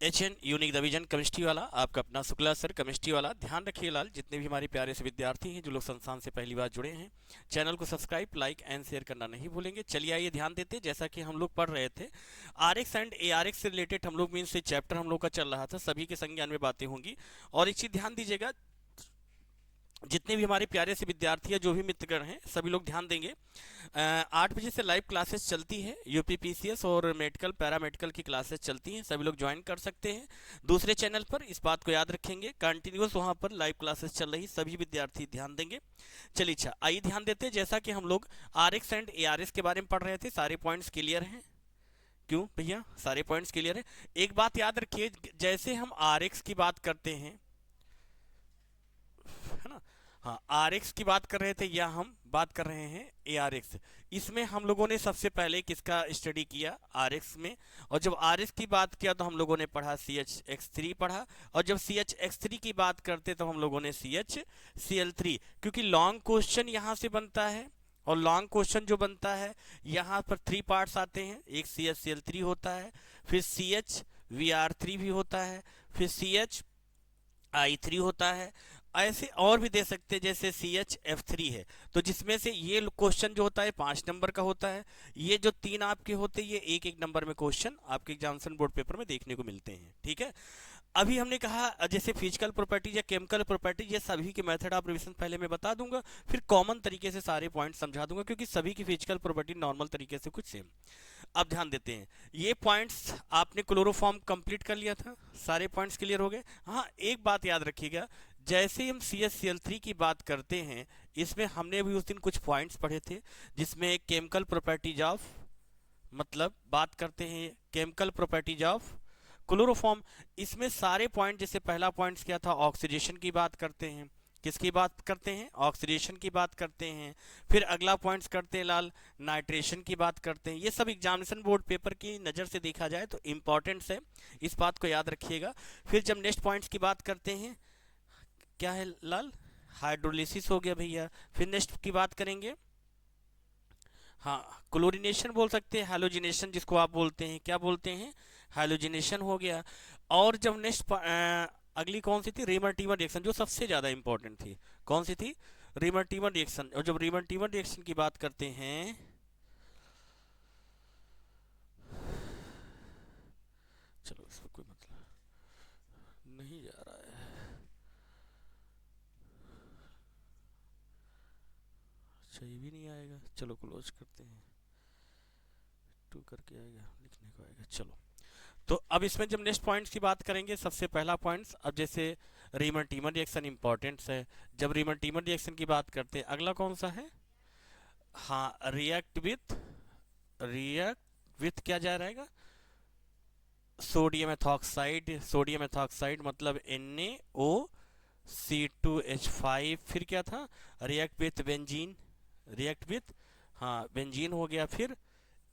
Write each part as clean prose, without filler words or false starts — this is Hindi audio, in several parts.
HN यूनिक डिवीजन केमिस्ट्री वाला आपका अपना शुक्ला सर केमिस्ट्री वाला। ध्यान रखिए लाल, जितने भी हमारे प्यारे से विद्यार्थी हैं जो लोग संस्थान से पहली बार जुड़े हैं, चैनल को सब्सक्राइब लाइक एंड शेयर करना नहीं भूलेंगे। चलिए आइए ध्यान देते, जैसा कि हम लोग पढ़ रहे थे RX एंड ARX से रिलेटेड हम लोग मीन से चैप्टर हम लोग का चल रहा था, सभी के संज्ञान में बातें होंगी। और एक चीज ध्यान दीजिएगा, जितने भी हमारे प्यारे से विद्यार्थी हैं, जो भी मित्रगण हैं, सभी लोग ध्यान देंगे। 8 बजे से लाइव क्लासेस चलती है, UPPCS और मेडिकल पैरामेडिकल की क्लासेस चलती हैं, सभी लोग ज्वाइन कर सकते हैं दूसरे चैनल पर। इस बात को याद रखेंगे, कंटिन्यूस वहां पर लाइव क्लासेस चल रही, सभी विद्यार्थी ध्यान देंगे। चलिए अच्छा, आइए ध्यान देते हैं। जैसा कि हम लोग RX एंड ARX के बारे में पढ़ रहे थे, सारे पॉइंट्स क्लियर हैं? क्यों भैया, सारे पॉइंट्स क्लियर है? एक बात याद रखिए, जैसे हम RX की बात करते हैं, है ना, हाँ RX की बात कर रहे थे या हम बात कर रहे हैं ARX। इसमें हम लोगों ने सबसे पहले किसका स्टडी किया? RX में। और जब RX की बात किया तो हम लोगों ने पढ़ा CHX3 पढ़ा, और जब CHX3 की बात करते तो हम लोगों ने CHCl3, क्योंकि लॉन्ग क्वेश्चन यहाँ से बनता है। और लॉन्ग क्वेश्चन जो बनता है यहाँ पर 3 पार्ट्स आते हैं, एक CHCl3 होता है, फिर CHVr3 भी होता है, फिर CHI3 होता है। ऐसे और भी दे सकते हैं, जैसे CHF3 है। तो जिसमें से ये क्वेश्चन जो होता है 5 नंबर का होता है, ये जो 3 आपके होते हैं ये एक एक नंबर में क्वेश्चन आपके एग्जामिनेशन बोर्ड पेपर में देखने को मिलते हैं। ठीक है, अभी हमने कहा जैसे फिजिकल प्रॉपर्टीज या केमिकल प्रॉपर्टीज, ये सभी के मेथड आप रिवीजन पहले मैं बता दूंगा, फिर कॉमन तरीके से सारे पॉइंट समझा दूंगा, क्योंकि सभी की फिजिकल प्रॉपर्टी नॉर्मल तरीके से कुछ सेम। अब ध्यान देते हैं, ये पॉइंट्स आपने क्लोरोफॉर्म कंप्लीट कर लिया था, सारे पॉइंट्स क्लियर हो गए। हाँ एक बात याद रखिएगा, जैसे ही हम CHCl3 की बात करते हैं, इसमें हमने भी उस दिन कुछ पॉइंट्स पढ़े थे, जिसमें केमिकल प्रॉपर्टीज ऑफ, मतलब बात करते हैं केमिकल प्रॉपर्टीज ऑफ क्लोरोफॉर्म। इसमें सारे पॉइंट, जैसे पहला पॉइंट क्या था, ऑक्सीडेशन की बात करते हैं। किसकी बात करते हैं? ऑक्सीडेशन की बात करते हैं। फिर अगला पॉइंट्स करते हैं लाल, नाइट्रेशन की बात करते हैं। ये सब एग्जामिनेशन बोर्ड पेपर की नज़र से देखा जाए तो इंपॉर्टेंट्स है, इस बात को याद रखिएगा। फिर जब नेक्स्ट पॉइंट्स की बात करते हैं, क्या है लाल? हाइड्रोलिसिस हो गया भैया। फिर नेक्स्ट की बात करेंगे, हाँ क्लोरीनेशन बोल सकते हैं, हैलोजिनेशन जिसको आप बोलते हैं, क्या बोलते हैं? हैलोजिनेशन हो गया। और जब नेक्स्ट अगली कौन सी थी? रीमर रिएक्शन, जो सबसे ज्यादा इंपॉर्टेंट थी। कौन सी थी? Reamer reaction. और जब रीमर रिएक्शन की बात करते हैं, चलो इसमें कोई मतलब नहीं जा रहा है, अच्छा ये भी नहीं आएगा, चलो क्लोज करते हैं, टू करके आएगा, लिखने को आएगा, चलो। तो अब इसमें जब नेक्स्ट पॉइंट्स की बात करेंगे, सबसे पहला पॉइंट्स, अब जैसे रीमन टीमन रिएक्शन इंपॉर्टेंट्स है, जब रीमन टीमन रिएक्शन की बात करते हैं, अगला कौन सा है? हाँ रिएक्ट विथ क्या जा रहेगा? सोडियम एथॉक्साइड मतलब NaOC2H5। फिर क्या था? React with benzene, react with, हाँ बेंजीन हो गया। फिर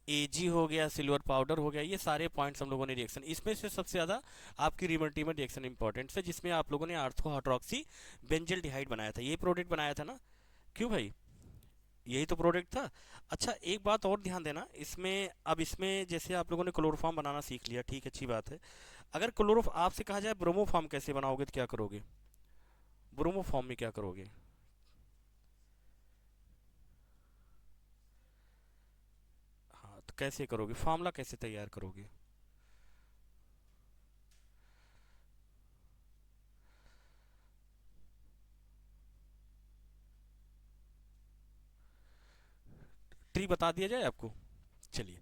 Ag हो गया, सिल्वर पाउडर हो गया। ये सारे पॉइंट्स हम लोगों ने रिएक्शन, इसमें से सबसे ज्यादा आपकी रिवर्टिमर रिएक्शन इंपॉर्टेंट है, जिसमें आप लोगों ने आर्थो हाइड्रोक्सी बेंजल्डिहाइड बनाया था, ये प्रोडक्ट बनाया था ना? क्यों भाई, यही तो प्रोडक्ट था। अच्छा एक बात और ध्यान देना इसमें, अब इसमें जैसे आप लोगों ने क्लोरोफॉर्म बनाना सीख लिया, ठीक अच्छी बात है। अगर क्लोरो आपसे कहा जाए ब्रोमोफॉर्म कैसे बनाओगे तो क्या करोगे? ब्रोमोफॉर्म में क्या करोगे? हाँ तो कैसे करोगे, फॉर्मूला कैसे तैयार करोगे? ट्री बता दिया जाए आपको? चलिए,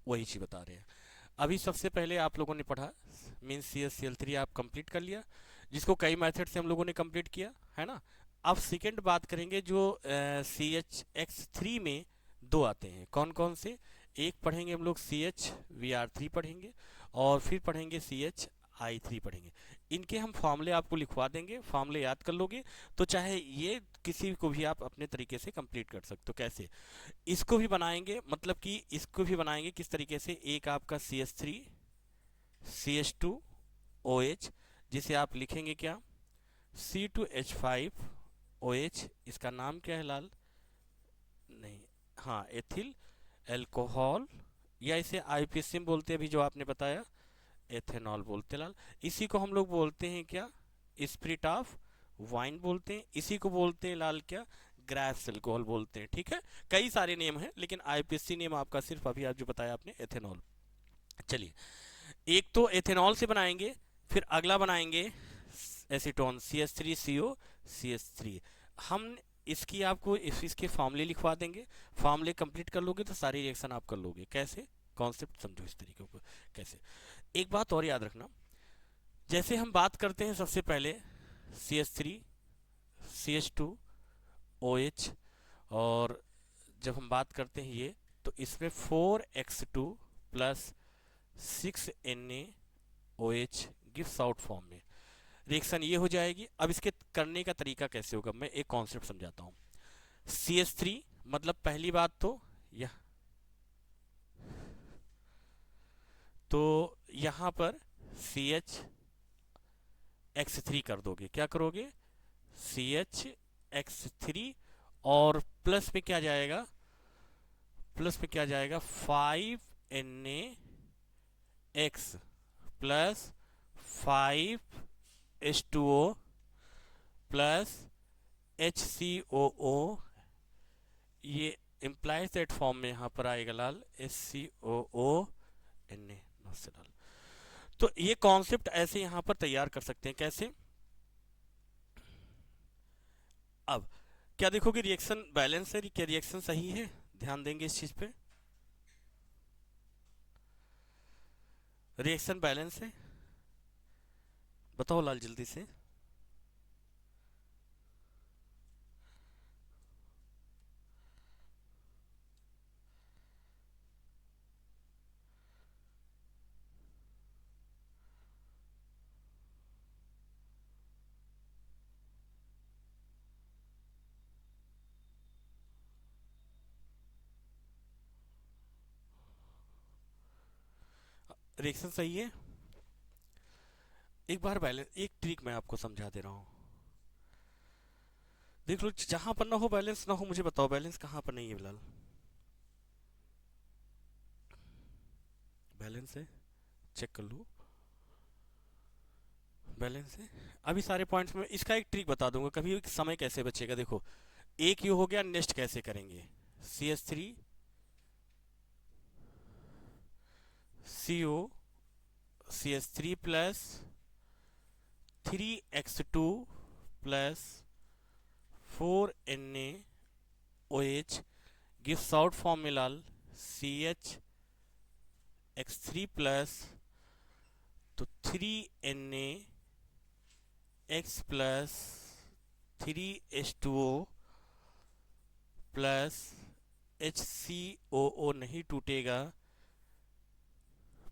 वही चीज बता रहे हैं। अभी सबसे पहले आप लोगों ने पढ़ा, मीन CHCl3 आप कंप्लीट कर लिया, जिसको कई मेथड से हम लोगों ने कंप्लीट किया, है ना? अब सेकेंड बात करेंगे, जो CHX3 में दो आते हैं, कौन कौन से? एक पढ़ेंगे हम लोग CHVr3 पढ़ेंगे, और फिर पढ़ेंगे CHI3 पढ़ेंगे। इनके हम फॉर्मूले आपको लिखवा देंगे, फॉर्मूले याद कर लोगे तो चाहे ये किसी को भी आप अपने तरीके से कंप्लीट कर सकते हो। कैसे इसको भी बनाएंगे, मतलब कि इसको भी बनाएंगे किस तरीके से? एक आपका CH3CH2OH, जिसे आप लिखेंगे क्या? C2H5OH। इसका नाम क्या है लाल? नहीं, हाँ, एथिल अल्कोहल, या इसे आईपीएससी में बोलते हैं, अभी जो आपने बताया एथेनॉल बोलते हैं लाल। इसी को हम लोग बोलते हैं क्या, स्पिरिट ऑफ वाइन बोलते हैं। इसी को बोलते हैं लाल क्या, ग्रेप्स अल्कोहल बोलते हैं। ठीक है, कई सारे नेम हैं, लेकिन आईपीएससी नेम आपका सिर्फ अभी आप जो बताया आपने एथेनॉल। चलिए, एक तो एथेनॉल से बनाएंगे, फिर अगला बनाएंगे एसीटोन CH3CO CH3। हम इसकी आपको इसके फॉर्मूले लिखवा देंगे, फॉर्मूले कंप्लीट कर लोगे तो सारी रिएक्शन आप कर लोगे। कैसे, कॉन्सेप्ट समझो इस तरीके को कैसे। एक बात और याद रखना, जैसे हम बात करते हैं सबसे पहले CH3 CH2 OH, और जब हम बात करते हैं ये, तो इसमें 4x2 plus 6Na OH gives out form में रिएक्शन ये हो जाएगी। अब इसके करने का तरीका कैसे होगा, मैं एक कॉन्सेप्ट समझाता हूँ। CH3 मतलब पहली बात तो यह, तो यहां पर CH(X3) कर दोगे, क्या करोगे, CH(X3), और प्लस में क्या जाएगा, प्लस में क्या जाएगा 5Na(X) plus 5H2O plus HCOO, ये इम्प्लाइज दैट फॉर्म में यहां पर आएगा लाल HCOO Na। तो ये कॉन्सेप्ट ऐसे यहां पर तैयार कर सकते हैं। कैसे, अब क्या देखोगे, रिएक्शन बैलेंस है, क्या रिएक्शन सही है, ध्यान देंगे इस चीज पे। रिएक्शन बैलेंस है, बताओ लाल जल्दी से। रिएक्शन सही है। एक बार बैलेंस, एक ट्रिक मैं आपको समझा दे रहा हूं, देख लो, जहां पर ना हो बैलेंस ना हो मुझे बताओ बैलेंस कहां पर नहीं है फिलहाल। बैलेंस है, चेक कर लो, बैलेंस है। अभी सारे पॉइंट्स में इसका एक ट्रिक बता दूंगा, कभी समय कैसे बचेगा। देखो, एक ये हो गया, नेक्स्ट कैसे करेंगे, CH3 CO CH3 plus 3x2 plus 4Na OH gives out formula CH(X3) plus, तो 3Na(X) plus 3H2O plus HCOO नहीं टूटेगा,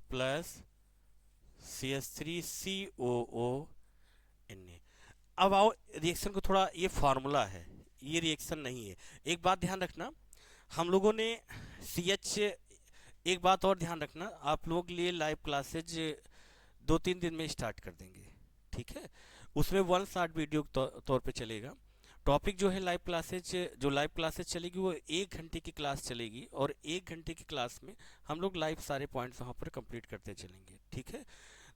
प्लस CH3COO Na। अब आओ रिएक्शन को थोड़ा, ये फार्मूला है, ये रिएक्शन नहीं है। एक बात ध्यान रखना, हम लोगों ने CH, एक बात और ध्यान रखना, आप लोग के लिए लाइव क्लासेज 2-3 दिन में स्टार्ट कर देंगे। ठीक है, उसमें 1 शॉर्ट वीडियो तौर पे चलेगा। टॉपिक जो है लाइव क्लासेज, जो लाइव क्लासेज चलेगी वो 1 घंटे की क्लास चलेगी, और 1 घंटे की क्लास में हम लोग लाइव सारे पॉइंट्स वहाँ पर कंप्लीट करते चलेंगे। ठीक है,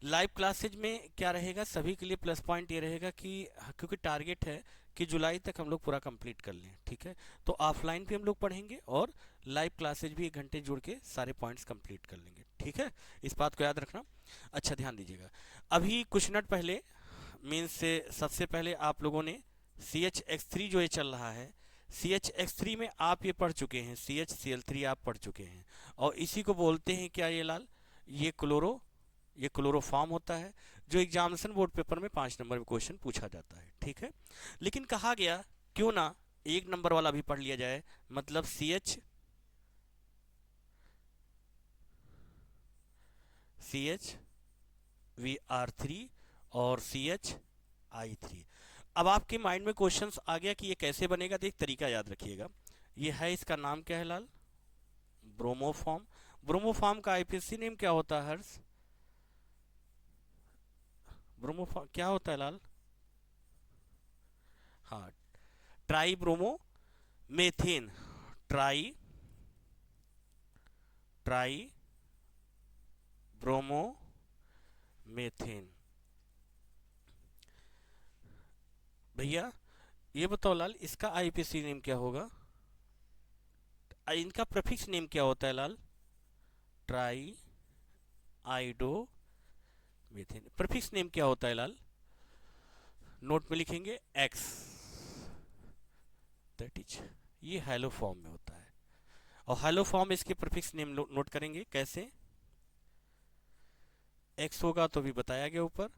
लाइव क्लासेज में क्या रहेगा, सभी के लिए प्लस पॉइंट ये रहेगा कि क्योंकि टारगेट है कि जुलाई तक हम लोग पूरा कंप्लीट कर लें। ठीक है, तो ऑफलाइन भी हम लोग पढ़ेंगे और लाइव क्लासेज भी 1 घंटे जुड़ के सारे पॉइंट्स कंप्लीट कर लेंगे। ठीक है, इस बात को याद रखना। अच्छा, ध्यान दीजिएगा, अभी कुछ मिनट पहले मीन्स से सबसे पहले आप लोगों ने CH(X3) जो ये चल रहा है, CH(X3) में आप ये पढ़ चुके हैं, CHCl3 आप पढ़ चुके हैं, और इसी को बोलते हैं क्या, ये लाल, ये क्लोरोफॉर्म होता है, जो एग्जामिनेशन बोर्ड पेपर में 5 नंबर में क्वेश्चन पूछा जाता है। ठीक है, लेकिन कहा गया क्यों ना 1 नंबर वाला भी पढ़ लिया जाए, मतलब CHVr3 और CHI3। अब आपके माइंड में क्वेश्चंस आ गया कि ये कैसे बनेगा, तो एक तरीका याद रखिएगा। ये है, इसका नाम क्या है लाल, ब्रोमोफॉर्म। ब्रोमोफॉर्म का आईपीएससी नेम क्या होता है हर्ष, ब्रोमोफॉर्म क्या होता है लाल, हाँ, try bromo methane, try try bromo methane. भैया ये बताओ लाल, इसका आईपीसी नेम क्या होगा? इनका प्रीफिक्स नेम क्या होता है लाल? Try आइडो methane. प्रीफिक्स नेम क्या होता है लाल? नोट में लिखेंगे एक्स, दैट इज, ये हेलो फॉर्म में होता है। और हेलो फॉर्म इसके प्रीफिक्स नेम नोट करेंगे कैसे? एक्स होगा तो भी बताया गया ऊपर,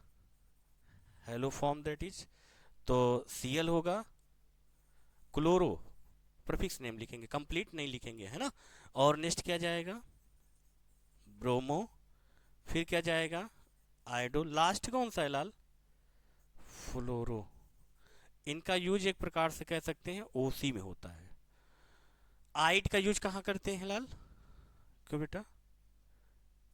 हेलो फॉर्म दैट इज, तो Cl होगा, क्लोरो प्रीफिक्स नेम लिखेंगे, कंप्लीट नहीं लिखेंगे, है ना। और नेक्स्ट क्या जाएगा? ब्रोमो, फिर क्या जाएगा? आइडो, लास्ट कौन सा है लाल? फ्लोरो। इनका यूज एक प्रकार से कह सकते हैं ओसी में होता है। आइड का यूज कहाँ करते हैं लाल? क्यों बेटा?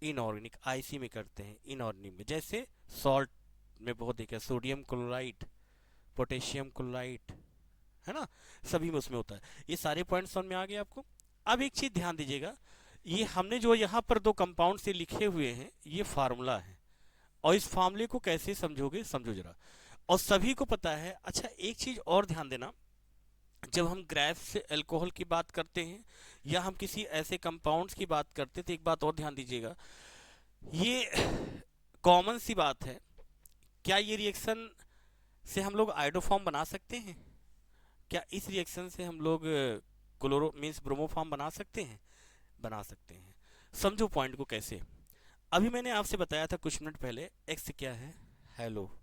इनऑर्गेनिक, आईसी में करते हैं, इनऑर्गेनिक में, जैसे सॉल्ट में बहुत देखा, सोडियम क्लोराइड, पोटेशियम क्लोराइड, है ना, सभी में उसमें होता है। ये सारे पॉइंट्स समझ में आ गए आपको। अब एक चीज ध्यान दीजिएगा, ये हमने जो यहाँ पर दो कंपाउंड से लिखे हुए हैं ये फार्मूला है, और इस फार्मूले को कैसे समझोगे समझो जरा, और सभी को पता है। अच्छा एक चीज और ध्यान देना, जब हम ग्रेप्स से अल्कोहल की बात करते हैं या हम किसी ऐसे कंपाउंड्स की बात करते हैं तो एक बात और ध्यान दीजिएगा, ये कॉमन सी बात है, क्या ये रिएक्शन से हम लोग आइडोफॉर्म बना सकते हैं? क्या इस रिएक्शन से हम लोग क्लोरो मीन्स ब्रोमोफॉर्म बना सकते हैं? बना सकते हैं। समझो पॉइंट को कैसे। अभी मैंने आपसे बताया था कुछ मिनट पहले, एक्स क्या है? हेलो।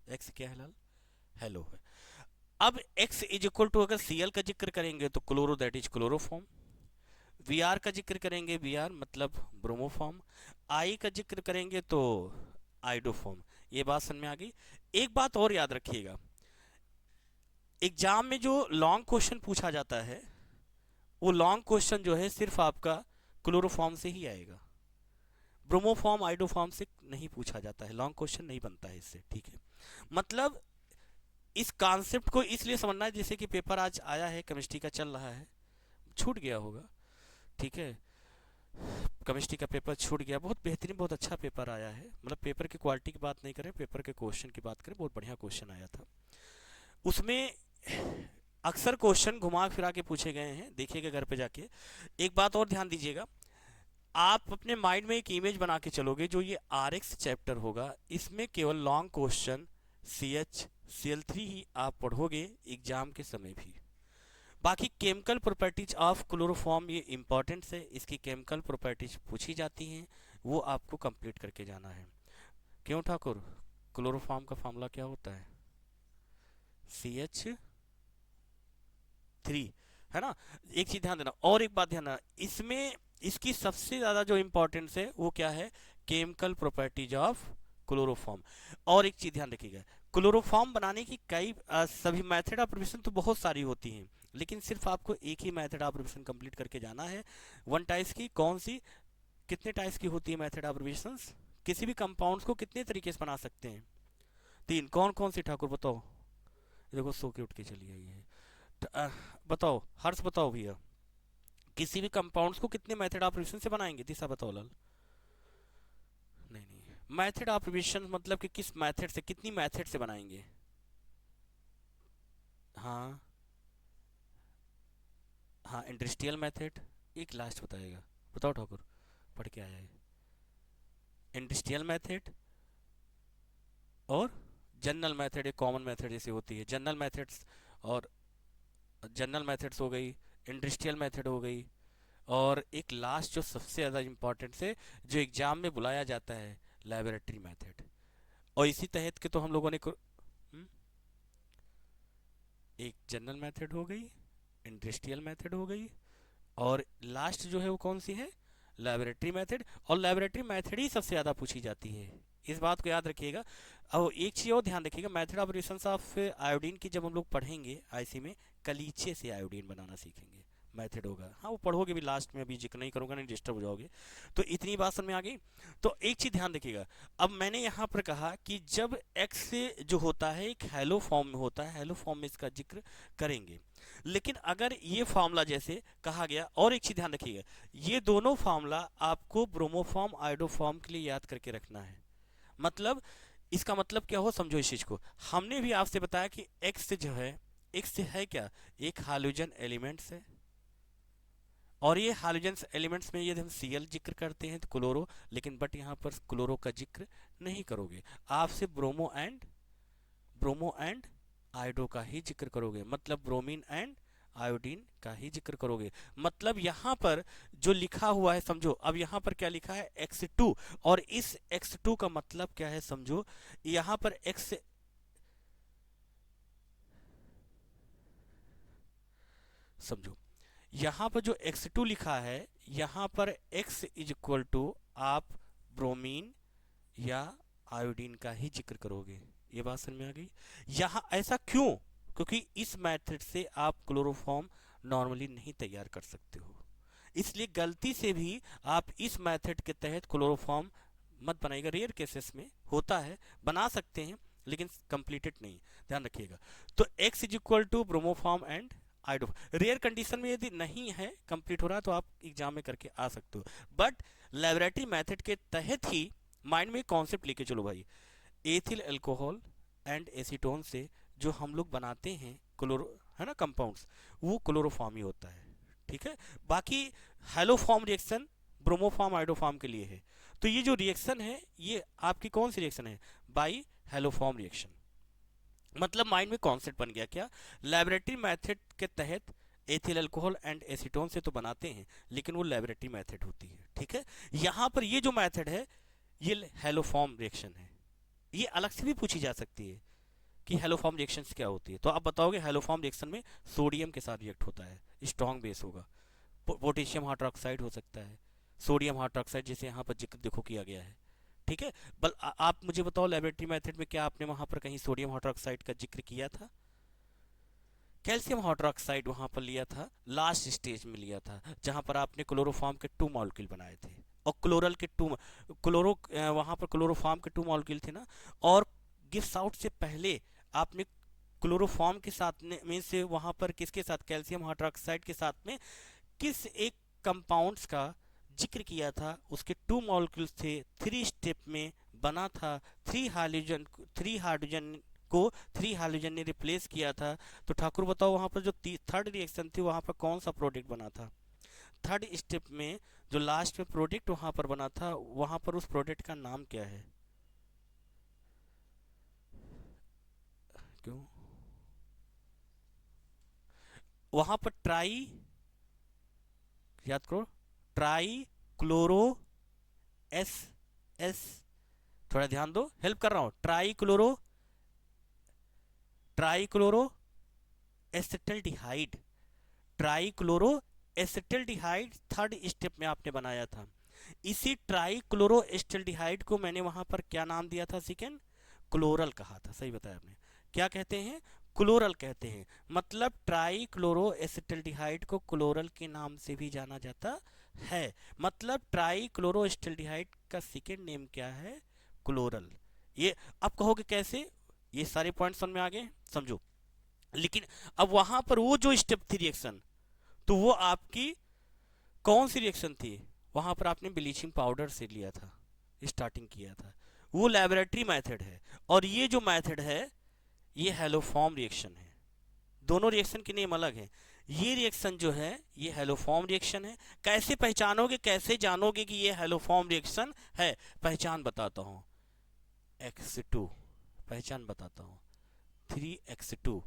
एक्स क्या है लाल? हेलो है। अब x इज इक्वल टू, अगर Cl का जिक्र करेंगे तो chloro that is chloroform, Br का जिक्र करेंगे Br मतलब ब्रोमोफॉर्म, I का जिक्र करेंगे तो आइडोफॉर्म। ये बात समझ में आ गई। एक बात और याद रखिएगा, एग्जाम में जो लॉन्ग क्वेश्चन पूछा जाता है वो लॉन्ग क्वेश्चन जो है सिर्फ आपका क्लोरोफॉर्म से ही आएगा, ब्रोमोफॉर्म आइडोफॉर्म से नहीं पूछा जाता है, लॉन्ग क्वेश्चन नहीं बनता है इससे, ठीक है। मतलब इस कॉन्सेप्ट को इसलिए समझना है, जैसे कि पेपर आज आया है केमिस्ट्री का, चल रहा है, छूट गया होगा, ठीक है, केमिस्ट्री का पेपर छूट गया, बहुत बेहतरीन बहुत अच्छा पेपर आया है, मतलब पेपर की क्वालिटी की बात नहीं करें, पेपर के क्वेश्चन की बात करें, बहुत बढ़िया क्वेश्चन आया था। उसमें अक्सर क्वेश्चन घुमा फिरा के पूछे गए हैं, देखिएगा घर पे जाके। एक बात और ध्यान दीजिएगा, आप अपने माइंड में एक इमेज बना के चलोगे, जो ये RX चैप्टर होगा इसमें केवल लॉन्ग क्वेश्चन CH Cl3 ही आप पढ़ोगे एग्जाम के समय भी। बाकी केमिकल प्रॉपर्टीज ऑफ क्लोरोफॉर्म ये इंपॉर्टेंट है, इसकी केमिकल प्रॉपर्टीज पूछी जाती हैं, वो आपको कंप्लीट करके जाना है। क्यों ठाकुर? क्लोरोफॉर्म का फॉर्मूला क्या होता है? CH3, है ना। एक चीज ध्यान देना, और एक बात ध्यान देना, इसमें इसकी सबसे ज्यादा जो इंपॉर्टेंस है वो क्या है? Chemical properties of chloroform. और एक चीज ध्यान रखिएगा, क्लोरोफॉर्म बनाने की कई सभी मेथड ऑफ प्रिपरेशन तो बहुत सारी होती हैं, लेकिन सिर्फ आपको एक ही मेथड ऑफ प्रिपरेशन कंप्लीट करके जाना है, वन टाइप्स की। कौन सी? कितने टाइप्स की होती है मेथड ऑफ प्रिपरेशन? किसी भी कंपाउंड्स को कितने तरीके से बना सकते हैं? 3। कौन कौन सी ठाकुर बताओ? देखो सो के उठ के चली आई है, बताओ हर्ष, बताओ भैया, किसी भी कंपाउंड्स को कितने मेथड ऑफ प्रिपरेशन से बनाएंगे? दिशा बताओ लाल। नहीं नहीं, मेथड ऑफ प्रिपरेशन मतलब कि किस मेथड से, कितनी मेथड से बनाएंगे? हाँ हाँ, इंडस्ट्रियल मेथड, एक लास्ट बताएगा, बताओ ठाकुर, पढ़ के आया है। इंडस्ट्रियल मेथड और जनरल मेथड, एक कॉमन मेथड जैसे होती है, जनरल मेथड्स, और जनरल मेथड्स हो गई, इंडस्ट्रियल मेथड हो गई, और एक लास्ट जो सबसे ज़्यादा इंपॉर्टेंट है जो एग्जाम में बुलाया जाता है, लैबोरेटरी मेथड। और इसी तहत के तो हम लोगों ने एक जनरल मेथड हो गई, इंडस्ट्रियल मेथड हो गई, और लास्ट जो है वो कौन सी है? Laboratory method. और लैबोरेटरी मेथड ही सबसे ज़्यादा पूछी जाती है, इस बात को याद रखिएगा। और एक चीज़ और ध्यान रखिएगा, method of reactions of iodine की जब हम लोग पढ़ेंगे आईसी में, कलीचे से आयोडीन बनाना सीखेंगे, मेथड होगा। हाँ वो पढ़ोगे भी लास्ट में, अभी जिक्र नहीं करूँगा, नहीं डिस्टर्ब हो जाओगे। तो इतनी बात समझ में आ गई। तो एक चीज़ ध्यान रखिएगा, अब मैंने यहाँ पर कहा कि जब x जो होता है एक हेलो फॉर्म में होता है, हेलो फॉर्म में इसका जिक्र करेंगे। लेकिन अगर ये फार्मूला जैसे कहा गया, और एक चीज़ ध्यान रखिएगा, ये दोनों फार्मूला आपको ब्रोमोफॉर्म आयोडोफॉर्म के लिए याद करके रखना है। मतलब इसका मतलब क्या हो, समझो इस चीज को। हमने भी आपसे बताया कि एक्स जो है, एक्स है क्या, एक हाइड्रोजन एलिमेंट्स है, और ये हाइड्रोजन एलिमेंट्स में यदि हम Cl जिक्र करते हैं तो क्लोरो, लेकिन बट यहाँ पर क्लोरो का जिक्र नहीं करोगे, आपसे ब्रोमो एंड आयोडो का ही जिक्र करोगे, मतलब ब्रोमीन एंड आयोडीन का ही जिक्र करोगे। मतलब यहाँ पर जो लिखा हुआ है समझो, अब यहाँ पर क्या लिखा है X2, और इस X2 का मतलब क्या है समझो, यहाँ पर X समझो, यहाँ पर जो X2 लिखा है, यहाँ पर X इज इक्वल टू आप ब्रोमीन या आयोडीन का ही जिक्र करोगे। ये बात समझ में आ गई। यहाँ ऐसा क्यों, क्योंकि इस मेथड से आप क्लोरोफॉर्म नॉर्मली नहीं तैयार कर सकते हो, इसलिए गलती से भी आप इस मेथड के तहत क्लोरोफॉर्म मत बनाइएगा। रेयर केसेस में होता है, बना सकते हैं लेकिन कंप्लीटेड नहीं, ध्यान रखिएगा। तो x is equal to bromoform and iodo, rare condition में यदि नहीं है कंप्लीट हो रहा तो आप एग्जाम में करके आ सकते हो, बट लेबोरेटरी मेथड के तहत ही माइंड में कॉन्सेप्ट लेके चलो भाई। एथिल अल्कोहल एंड एसीटोन से जो हम लोग बनाते हैं क्लोरो, है ना, कंपाउंड्स, वो क्लोरोफॉर्म ही होता है, ठीक है। बाकी हेलोफॉर्म रिएक्शन ब्रोमोफॉर्म आइडोफॉर्म के लिए है। तो ये जो रिएक्शन है ये आपकी कौन सी रिएक्शन है, बाई हेलोफॉर्म रिएक्शन। मतलब माइंड में कॉन्सेप्ट बन गया क्या, लेबोरेटरी मेथड के तहत एथिल अल्कोहल एंड एसीटोन से तो बनाते हैं, लेकिन वो लेबोरेटरी मेथड होती है, ठीक है। यहाँ पर ये जो मेथड है ये हेलोफॉर्म रिएक्शन है, ये अलग से भी पूछी जा सकती है कि हेलोफॉर्म रिएक्शंस क्या होती है। तो आप बताओगे हेलोफॉर्म रिएक्शन में सोडियम के साथ रिएक्ट होता है, स्ट्रॉन्ग बेस होगा, पोटेशियम हाइड्रोक्साइड हो सकता है, सोडियम हाइड्रोक्साइड जैसे यहाँ पर जिक्र देखो किया गया है, ठीक है। आप मुझे बताओ लेबोरेटरी मेथड में क्या आपने वहां पर कहीं सोडियम हाइड्रोक्साइड का जिक्र किया था, कैल्शियम हाइड्रोक्साइड वहां पर लिया था, लास्ट स्टेज में लिया था, जहां पर आपने क्लोरोफॉर्म के 2 मॉलिक्यूल बनाए थे, और क्लोरल के 2 क्लोरो वहां पर क्लोरोफॉर्म के 2 मॉलिक्यूल थे ना, और गिव्स आउट से पहले आपने क्लोरोफॉर्म के साथ में से वहां पर किसके साथ, कैल्शियम हाइड्रोक्साइड के साथ में किस एक कंपाउंड्स का जिक्र किया था, उसके 2 मॉलिक्यूल्स थे, 3 स्टेप में बना था, 3 हाइड्रोजन को 3 हाइड्रोजन ने रिप्लेस किया था। तो ठाकुर बताओ वहां पर जो थर्ड रिएक्शन थी वहां पर कौन सा प्रोडक्ट बना था, थर्ड स्टेप में जो लास्ट में प्रोडक्ट वहां पर बना था, वहां पर उस प्रोडक्ट का नाम क्या है, क्यों वहां पर याद करो, ट्राई क्लोरो एस एस, थोड़ा ध्यान दो, हेल्प कर रहा हूं, try chloro acetaldehyde, try chloro acetaldehyde third step में आपने बनाया था। इसी ट्राई क्लोरो एसिटल्डिहाइड को मैंने वहां पर क्या नाम दिया था, सेकेंड क्लोरल कहा था, सही बताया आपने, क्या कहते हैं, क्लोरल कहते हैं। मतलब ट्राई क्लोरो एसिटल्डिहाइड को क्लोरल के नाम से भी जाना जाता है, मतलब ट्राई क्लोरो एसिटल्डिहाइड का सेकेंड नेम क्या है, क्लोरल। ये अब कहोगे कैसे, ये सारे पॉइंट्स समझ में आ गए, समझो। लेकिन अब वहां पर वो जो स्टेप थी रिएक्शन, तो वो आपकी कौन सी रिएक्शन थी, वहां पर आपने ब्लीचिंग पाउडर से लिया था, स्टार्टिंग किया था, वो लेबोरेटरी मेथड है। और ये जो मेथड है ये हेलोफॉर्म रिएक्शन है, दोनों रिएक्शन के नेम अलग हैं। ये रिएक्शन जो है ये हेलोफॉर्म रिएक्शन है। कैसे पहचानोगे, कैसे जानोगे कि ये हेलोफॉर्म रिएक्शन है, पहचान बताता हूं, X2 पहचान बताता हूं, 3X2,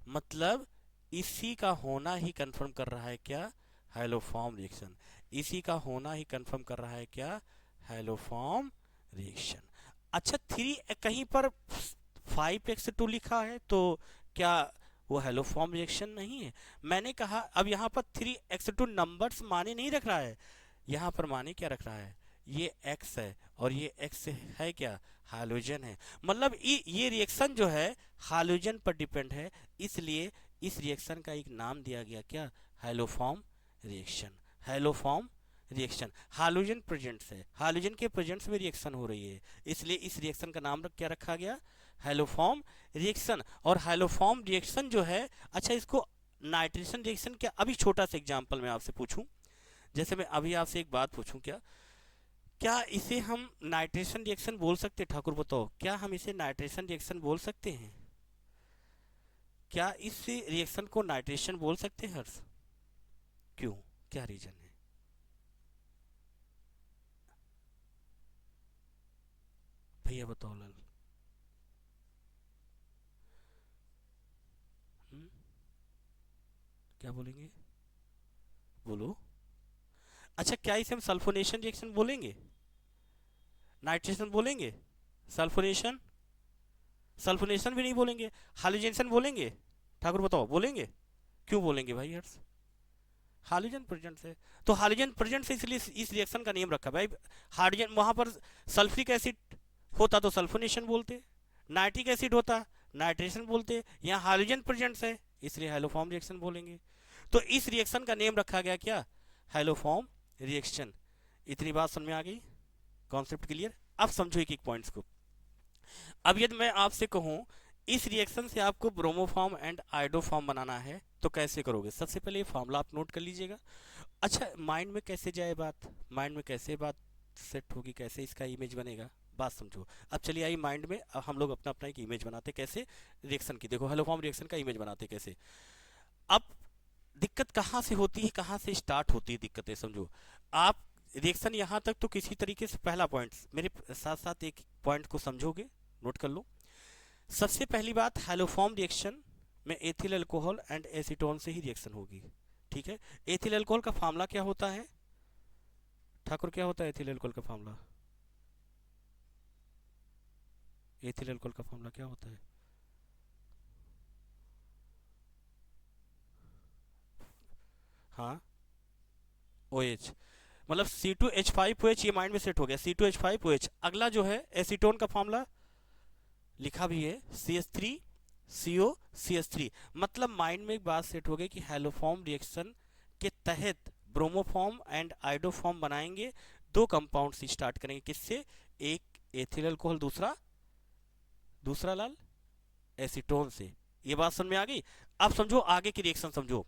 मतलब इसी का होना ही कंफर्म कर रहा है क्या, हेलोफॉर्म रिएक्शन, इसी का होना ही कंफर्म कर रहा है क्या, हेलोफॉर्म रिएक्शन। अच्छा, 3 कहीं पर 5X2 लिखा है तो क्या वो हेलोफॉर्म रिएक्शन नहीं है, मैंने कहा अब यहाँ पर 3X2 नंबर्स माने नहीं रख रहा है, यहाँ पर माने क्या रख रहा है, ये X है और ये X है क्या, हाइड्रोजन है। मतलब ये रिएक्शन जो है हाइड्रोजन पर डिपेंड है, इसलिए इस रिएक्शन का एक नाम दिया गया क्या, haloform reaction, haloform reaction. Hydrogen presents है, हाइड्रोजन के प्रेजेंट्स में रिएक्शन हो रही है, इसलिए इस रिएक्शन का नाम क्या रखा गया, हैलोफॉर्म रिएक्शन। और हैलोफॉर्म रिएक्शन जो है, अच्छा इसको नाइट्रेशन रिएक्शन क्या, अभी छोटा सा एग्जांपल मैं आपसे पूछूं, जैसे मैं अभी आपसे एक बात पूछूं, क्या क्या इसे हम नाइट्रेशन रिएक्शन बोल सकते हैं? ठाकुर बताओ, क्या हम इसे नाइट्रेशन रिएक्शन बोल सकते हैं? क्या इस रिएक्शन को नाइट्रेशन बोल सकते हैं हर्ष? क्यों, क्या रीजन है? भैया बताओ लाल। हम्म, क्या बोलेंगे, बोलो। अच्छा, क्या इसे हम सल्फोनेशन रिएक्शन बोलेंगे, नाइट्रेशन बोलेंगे? सल्फोनेशन, सल्फोनेशन भी नहीं बोलेंगे। हाइड्रोजनेशन बोलेंगे? ठाकुर बताओ, बोलेंगे? क्यों बोलेंगे भाई हर्ष? हाइड्रोजन प्रेजेंट से, तो हाइड्रोजन प्रेजेंट से इसलिए इस रिएक्शन का नेम रखा भाई। हाइड्रोजन वहां पर सल्फ्रिक एसिड होता तो सल्फोनेशन बोलते, नाइट्रिक एसिड होता नाइट्रेशन बोलते, यहाँ हाइड्रोजन प्रेजेंट है इसलिए हैलोफॉर्म रिएक्शन बोलेंगे। तो इस रिएक्शन का नेम रखा गया क्या, हैलोफॉर्म रिएक्शन। इतनी बात समझ में आ गई, कॉन्सेप्ट क्लियर? अब समझो एक एक पॉइंट्स को। अब यदि मैं आपसे कहूं इस रिएक्शन से आपको ब्रोमोफॉर्म एंड आयोडोफॉर्म बनाना है तो कैसे करोगे? सबसे पहले ये फॉर्मूला आप नोट कर लीजिएगा। अच्छा, माइंड में कैसे जाए बात, माइंड में कैसे बात सेट होगी, कैसे इसका इमेज बनेगा, बात समझो। अब चलिए आई माइंड में, अब हम लोग अपना अपना एक इमेज बनाते कैसे रिएक्शन की। देखो हैलोफॉर्म रिएक्शन का इमेज बनाते कैसे। अब दिक्कत कहाँ से होती है, कहाँ से स्टार्ट होती है दिक्कतें, समझो आप। रिएक्शन यहाँ तक तो किसी तरीके से, पहला पॉइंट मेरे साथ साथ एक पॉइंट को समझोगे, नोट कर लो। सबसे पहली बात, हैलोफॉर्म रिएक्शन में एथिल अल्कोहल एंड एसीटोन से ही रिएक्शन होगी, ठीक है। एथिल अल्कोहल का फार्मूला क्या होता है ठाकुर, क्या होता है एथिल अल्कोहल का फार्मूला? एथिल अल्कोहल का फार्मूला क्या होता है? हाँ, ओ एच, मतलब C2H5OH, ये माइंड में सेट हो गया, C2H5OH। अगला जो है एसीटोन का फार्मूला लिखा भी है, CH3CO CH3। मतलब माइंड में एक बात सेट हो गई कि हैलोफॉर्म रिएक्शन के तहत ब्रोमोफॉर्म एंड आयोडोफॉर्म बनाएंगे। दो कंपाउंड से स्टार्ट करेंगे, किससे? एक एथिल अल्कोहल, दूसरा दूसरा लाल एसीटोन से। ये बात समझ में आ गई? अब समझो आगे की रिएक्शन समझो।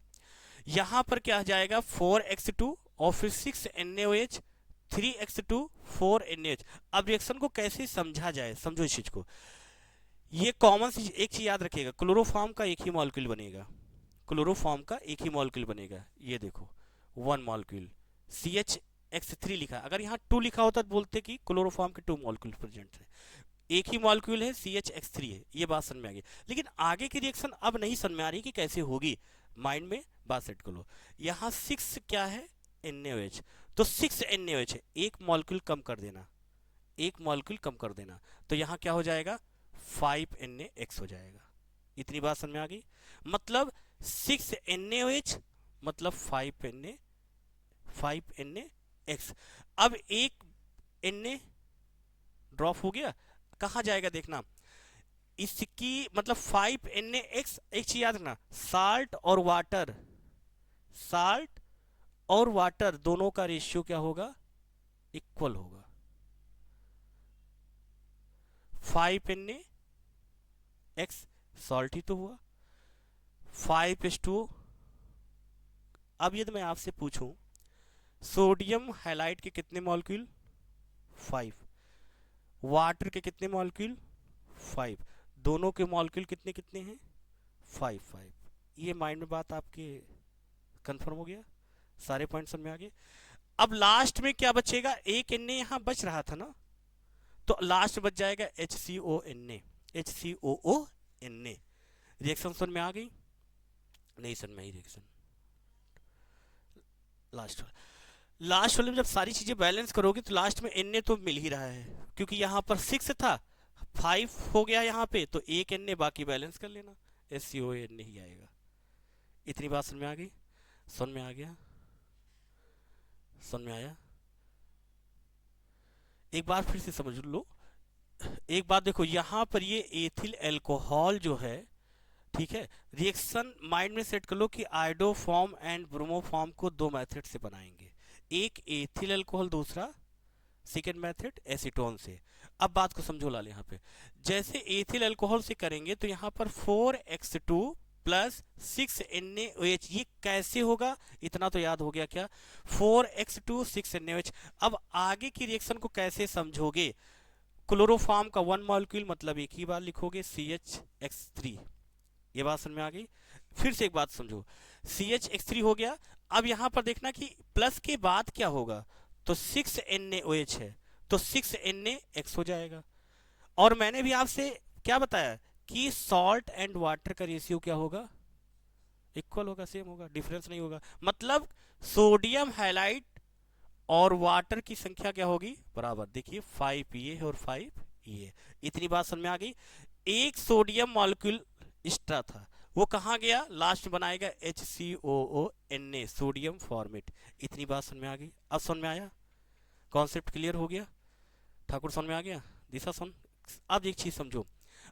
यहां पर क्या आ जाएगा, 4x2 और फिर 6NaOH, 3x2 4NaOH। अब रिएक्शन को कैसे समझा जाए, समझो इस चीज को। ये कॉमन एक चीज याद रखिएगा, क्लोरोफॉर्म का एक ही मॉलिक्यूल बनेगा, क्लोरोफॉर्म का एक ही मॉलिक्यूल बनेगा। ये देखो, वन मॉलिक्यूल CH(X3) लिखा, अगर यहाँ 2 लिखा होता तो बोलते कि क्लोरोफॉर्म के 2 मॉलिक्यूल प्रेजेंट है। एक ही मॉलिक्यूल है, CH(X3) है। ये बात समझ में आ गई, लेकिन आगे की रिएक्शन अब नहीं समझ में आ रही कि कैसे होगी। माइंड में बात सेट कर लो। यहाँ 6 क्या है, NaOH, तो 6NaOH है, एक मॉलिक्यूल कम कर देना, एक मॉलिक्यूल कम कर देना, तो यहाँ क्या हो जाएगा, 5NaX हो जाएगा। इतनी बात समझ में आ गई? मतलब 6NaOH मतलब 5NaX। अब एक Na ड्रॉप हो गया, कहाँ जाएगा देखना, इसकी मतलब 5NaX। एक चीज याद रखना, साल्ट और वाटर, साल्ट और वाटर दोनों का रेशियो क्या होगा, इक्वल होगा। 5NaX सॉल्ट ही तो हुआ, 5H2O। अब यदि मैं आपसे पूछूं सोडियम हैलाइड के कितने मॉलिक्यूल, 5, वाटर के कितने मॉलिक्यूल, 5, दोनों के मॉलिक्यूल कितने कितने हैं, 5 5। ये माइंड में बात आपके कंफर्म हो गया, सारे पॉइंट समझ में आ गए। अब लास्ट में क्या बचेगा, एक Na यहां बच रहा था ना, तो लास्ट बच जाएगा HCONA, HCOONA। रिएक्शन समझ में आ गई? नहीं समझ में आई रिएक्शन? लास्ट वाले में जब सारी चीजें बैलेंस करोगे तो लास्ट में Na तो मिल ही रहा है, क्योंकि यहाँ पर 6 था, 5 हो गया यहाँ पे, तो एक Na बाकी बैलेंस कर लेना, SCONA ही आएगा। इतनी बात समझ में आ गई? समझ में आ गया? समझ में आया? एक बार फिर से समझ लो, एक बात देखो, यहाँ पर ये एथिल अल्कोहल जो है, ठीक है, रिएक्शन माइंड में सेट कर लो कि आयोडोफॉर्म एंड ब्रोमोफॉर्म को दो मेथड से बनाएंगे, एक एथिल अल्कोहल, दूसरा सेकेंड मेथड एसीटोन से। अब बात को समझो लाल, यहाँ पे जैसे एथिल अल्कोहल से करेंगे तो यहाँ पर 4x2 प्लस 6NaOH, ये कैसे होगा इतना तो याद हो गया क्या, 4x2 6NaOH। अब आगे की रिएक्शन को कैसे समझोगे, क्लोरोफॉर्म का वन मॉलिक्यूल मतलब एक ही बार लिखोगे CHX3, ये बात समझ में आ गई। फिर से एक बात समझो, CHX3 हो गया। अब यहां पर देखना कि प्लस के बाद क्या होगा, तो 6NaOH है तो 6NaX हो जाएगा। और मैंने भी आपसे क्या बताया कि सॉल्ट एंड वाटर का रेशियो क्या होगा, इक्वल होगा, सेम होगा, डिफरेंस नहीं होगा। मतलब सोडियम हाइलाइट और वाटर की संख्या क्या होगी, बराबर। देखिए 5 ये है और 5 ये, इतनी बात समझ में आ गई। एक सोडियम मॉलिक्यूल एक्स्ट्रा था, वो कहाँ गया, लास्ट में बनाएगा HCOONA, सोडियम फॉर्मेट। इतनी बात समझ में आ गई। अब समझ में आया, कॉन्सेप्ट क्लियर हो गया ठाकुर, समझ में आ गया दिशा सुन। अब एक चीज समझो,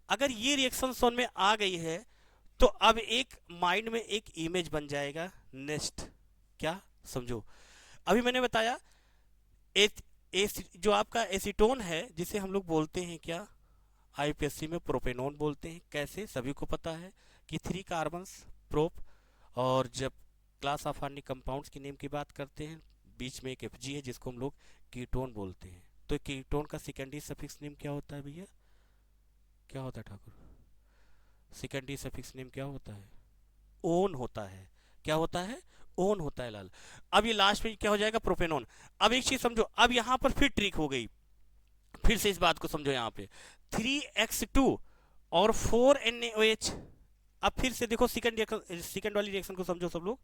अगर ये रिएक्शन समझ में आ गई है तो अब एक माइंड में एक इमेज बन जाएगा। नेक्स्ट क्या समझो, अभी मैंने बताया जो आपका एसीटोन है, जिसे हम लोग बोलते हैं क्या, आईपीएससी में प्रोपेनोन बोलते हैं। कैसे, सभी को पता है कि 3 कार्बन्स प्रोप, और जब क्लास ऑफ ऑर्गेनिक कंपाउंड्स की नेम की बात करते हैं बीच में एक एफजी है जिसको हम लोग कीटोन बोलते हैं। तो कीटोन का सेकेंडरी सफिक्स नेम क्या होता है भैया, क्या होता है ठाकुर, सेकेंडरी सफिक्स नेम क्या होता है, ओन होता है। क्या होता है, ओन होता है लाल। अब ये लास्ट में क्या हो जाएगा, प्रोपेनोन। अब एक चीज समझो, अब यहां पर फिर ट्रिक हो गई, फिर से इस बात को समझो, यहाँ पे 3x2 और 4NaOH। अब फिर से देखो सेकंड वाली रिएक्शन को समझो सब लोग,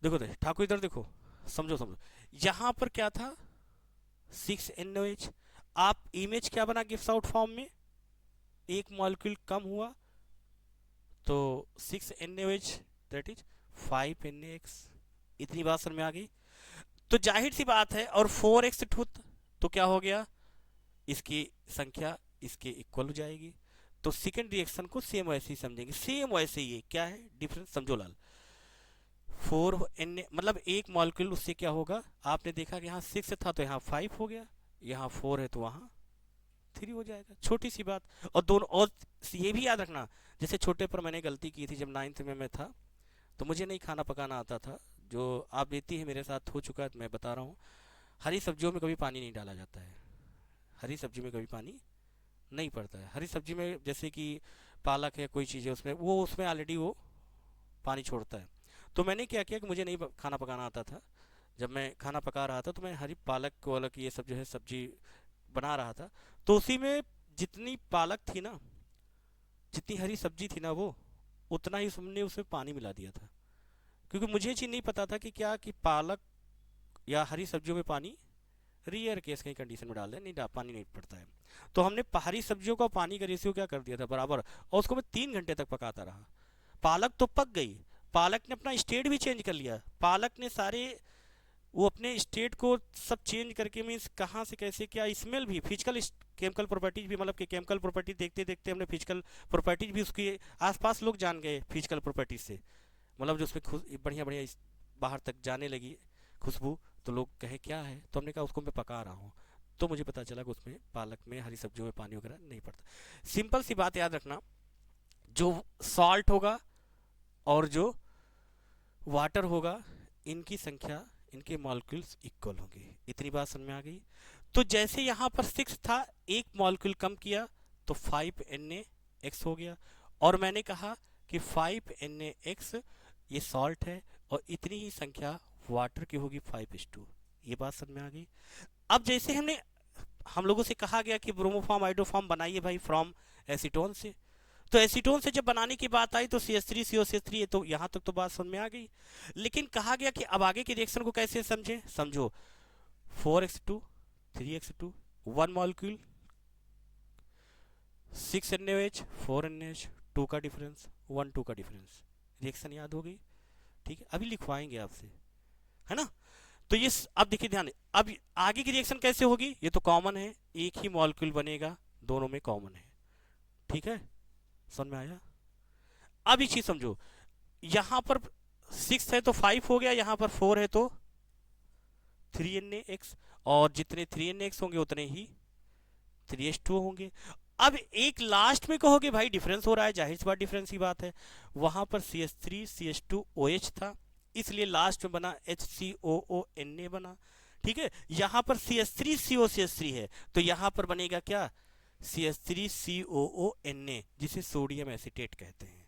देखो ठाकुर इधर देखो, समझो समझो। यहां पर क्या था, 6NaOH। आप इमेज क्या बना गिव्स आउट फॉर्म में, एक मॉलिक्यूल कम हुआ तो 6NaOH, दैट इज 5NaX। इतनी बात समझ में आ गई। तो जाहिर सी बात है, और 4x2 तो क्या हो गया, इसकी संख्या इसके इक्वल हो जाएगी। तो सेकंड रिएक्शन को सेम वैसे ही समझेंगे, सेम वैसे ही। क्या है डिफरेंस, समझो लाल। 4Na मतलब एक मॉलिक्यूल, उससे क्या होगा, आपने देखा कि यहाँ 6 था तो यहाँ 5 हो गया, यहाँ 4 है तो वहाँ 3 हो जाएगा, छोटी सी बात। और दोनों, और ये भी याद रखना, जैसे छोटे पर मैंने गलती की थी, जब 9th में मैं था तो मुझे नहीं खाना पकाना आता था, जो आप देती है मेरे साथ हो चुका है, तो मैं बता रहा हूँ। हरी सब्जियों में कभी पानी नहीं डाला जाता है, हरी सब्जी में कभी पानी नहीं पड़ता है। हरी सब्जी में जैसे कि पालक है, कोई चीज़ है, उसमें वो उसमें ऑलरेडी वो पानी छोड़ता है। तो मैंने क्या किया कि मुझे नहीं खाना पकाना आता था, जब मैं खाना पका रहा था तो मैं हरी पालक को अलग, ये सब जो है सब्जी बना रहा था, तो उसी में जितनी पालक थी ना, जितनी हरी सब्जी थी ना, वो उतना ही हमने उसमें पानी मिला दिया था। क्योंकि मुझे ये चीज़ नहीं पता था कि क्या कि पालक या हरी सब्जियों में पानी रियर केस कहीं कंडीशन में डाल दें, नहीं पानी नहीं पड़ता है। तो हमने हरी सब्जियों का पानी का रेशियो क्या कर दिया था, बराबर। और उसको मैं 3 घंटे तक पकाता रहा। पालक तो पक गई, पालक ने अपना स्टेट भी चेंज कर लिया, पालक ने सारे वो अपने स्टेट को सब चेंज करके, मीन्स कहाँ से कैसे, क्या स्मेल भी, फिजिकल केमिकल प्रॉपर्टीज भी, मतलब कि केमिकल प्रॉपर्टीज देखते देखते हमने फिजिकल प्रॉपर्टीज भी उसके आसपास लोग जान गए फिजिकल प्रॉपर्टीज से, मतलब जो उसमें बढ़िया बढ़िया बाहर तक जाने लगी खुशबू, तो लोग कहे क्या है, तो हमने कहा उसको मैं पका रहा हूँ। तो मुझे पता चला कि उसमें पालक में हरी सब्जियों में पानी वगैरह नहीं पड़ता। सिंपल सी बात याद रखना, जो सॉल्ट होगा और जो वाटर होगा, इनकी संख्या, इनके मॉलिक्यूल्स इक्वल होंगे। इतनी बात समझ में आ गई। तो जैसे यहाँ पर 6 था, एक मॉलिक्यूल कम किया तो 5NaX हो गया। और मैंने कहा कि 5NaX ये सॉल्ट है, और इतनी ही संख्या वाटर की होगी 5:2। ये बात समझ में आ गई। अब जैसे हम लोगों से कहा गया कि ब्रोमोफॉर्म आइडोफॉर्म बनाइए भाई फ्रॉम एसीटोन से, तो एसीटोन से जब बनाने की बात आई तो CH3 COCH3, तो यहाँ तक तो बात समझ में आ गई। लेकिन कहा गया कि अब आगे की रिएक्शन को कैसे समझे, समझो 4x2 3x2, one molecule 6NaOH 4NaOH, 2 का डिफरेंस, 1 2 का डिफरेंस। रिएक्शन याद हो गई, ठीक है। अभी लिखवाएंगे आपसे, है ना। तो ये अब देखिए ध्यान, अब आगे की रिएक्शन कैसे होगी, ये तो कॉमन है, एक ही मॉलिक्यूल बनेगा, दोनों में कॉमन है, ठीक है, समझ में आया। अब ये चीज समझो, यहां पर 6 है तो 5 हो गया, यहां पर 4 है तो 3na(x), और जितने 3na(x) होंगे उतने ही 3s2 होंगे। अब एक लास्ट में कहोगे भाई डिफरेंस हो रहा है, जाहिर सी बात डिफरेंस की बात है, वहां पर CH3 CH2OH था, इसलिए लास्ट में बना HCOONA बना। ठीक है, यहां पर CH3COCH3 है, तो यहां पर बनेगा क्या, CH3COONA, जिसे सोडियम एसीटेट कहते हैं।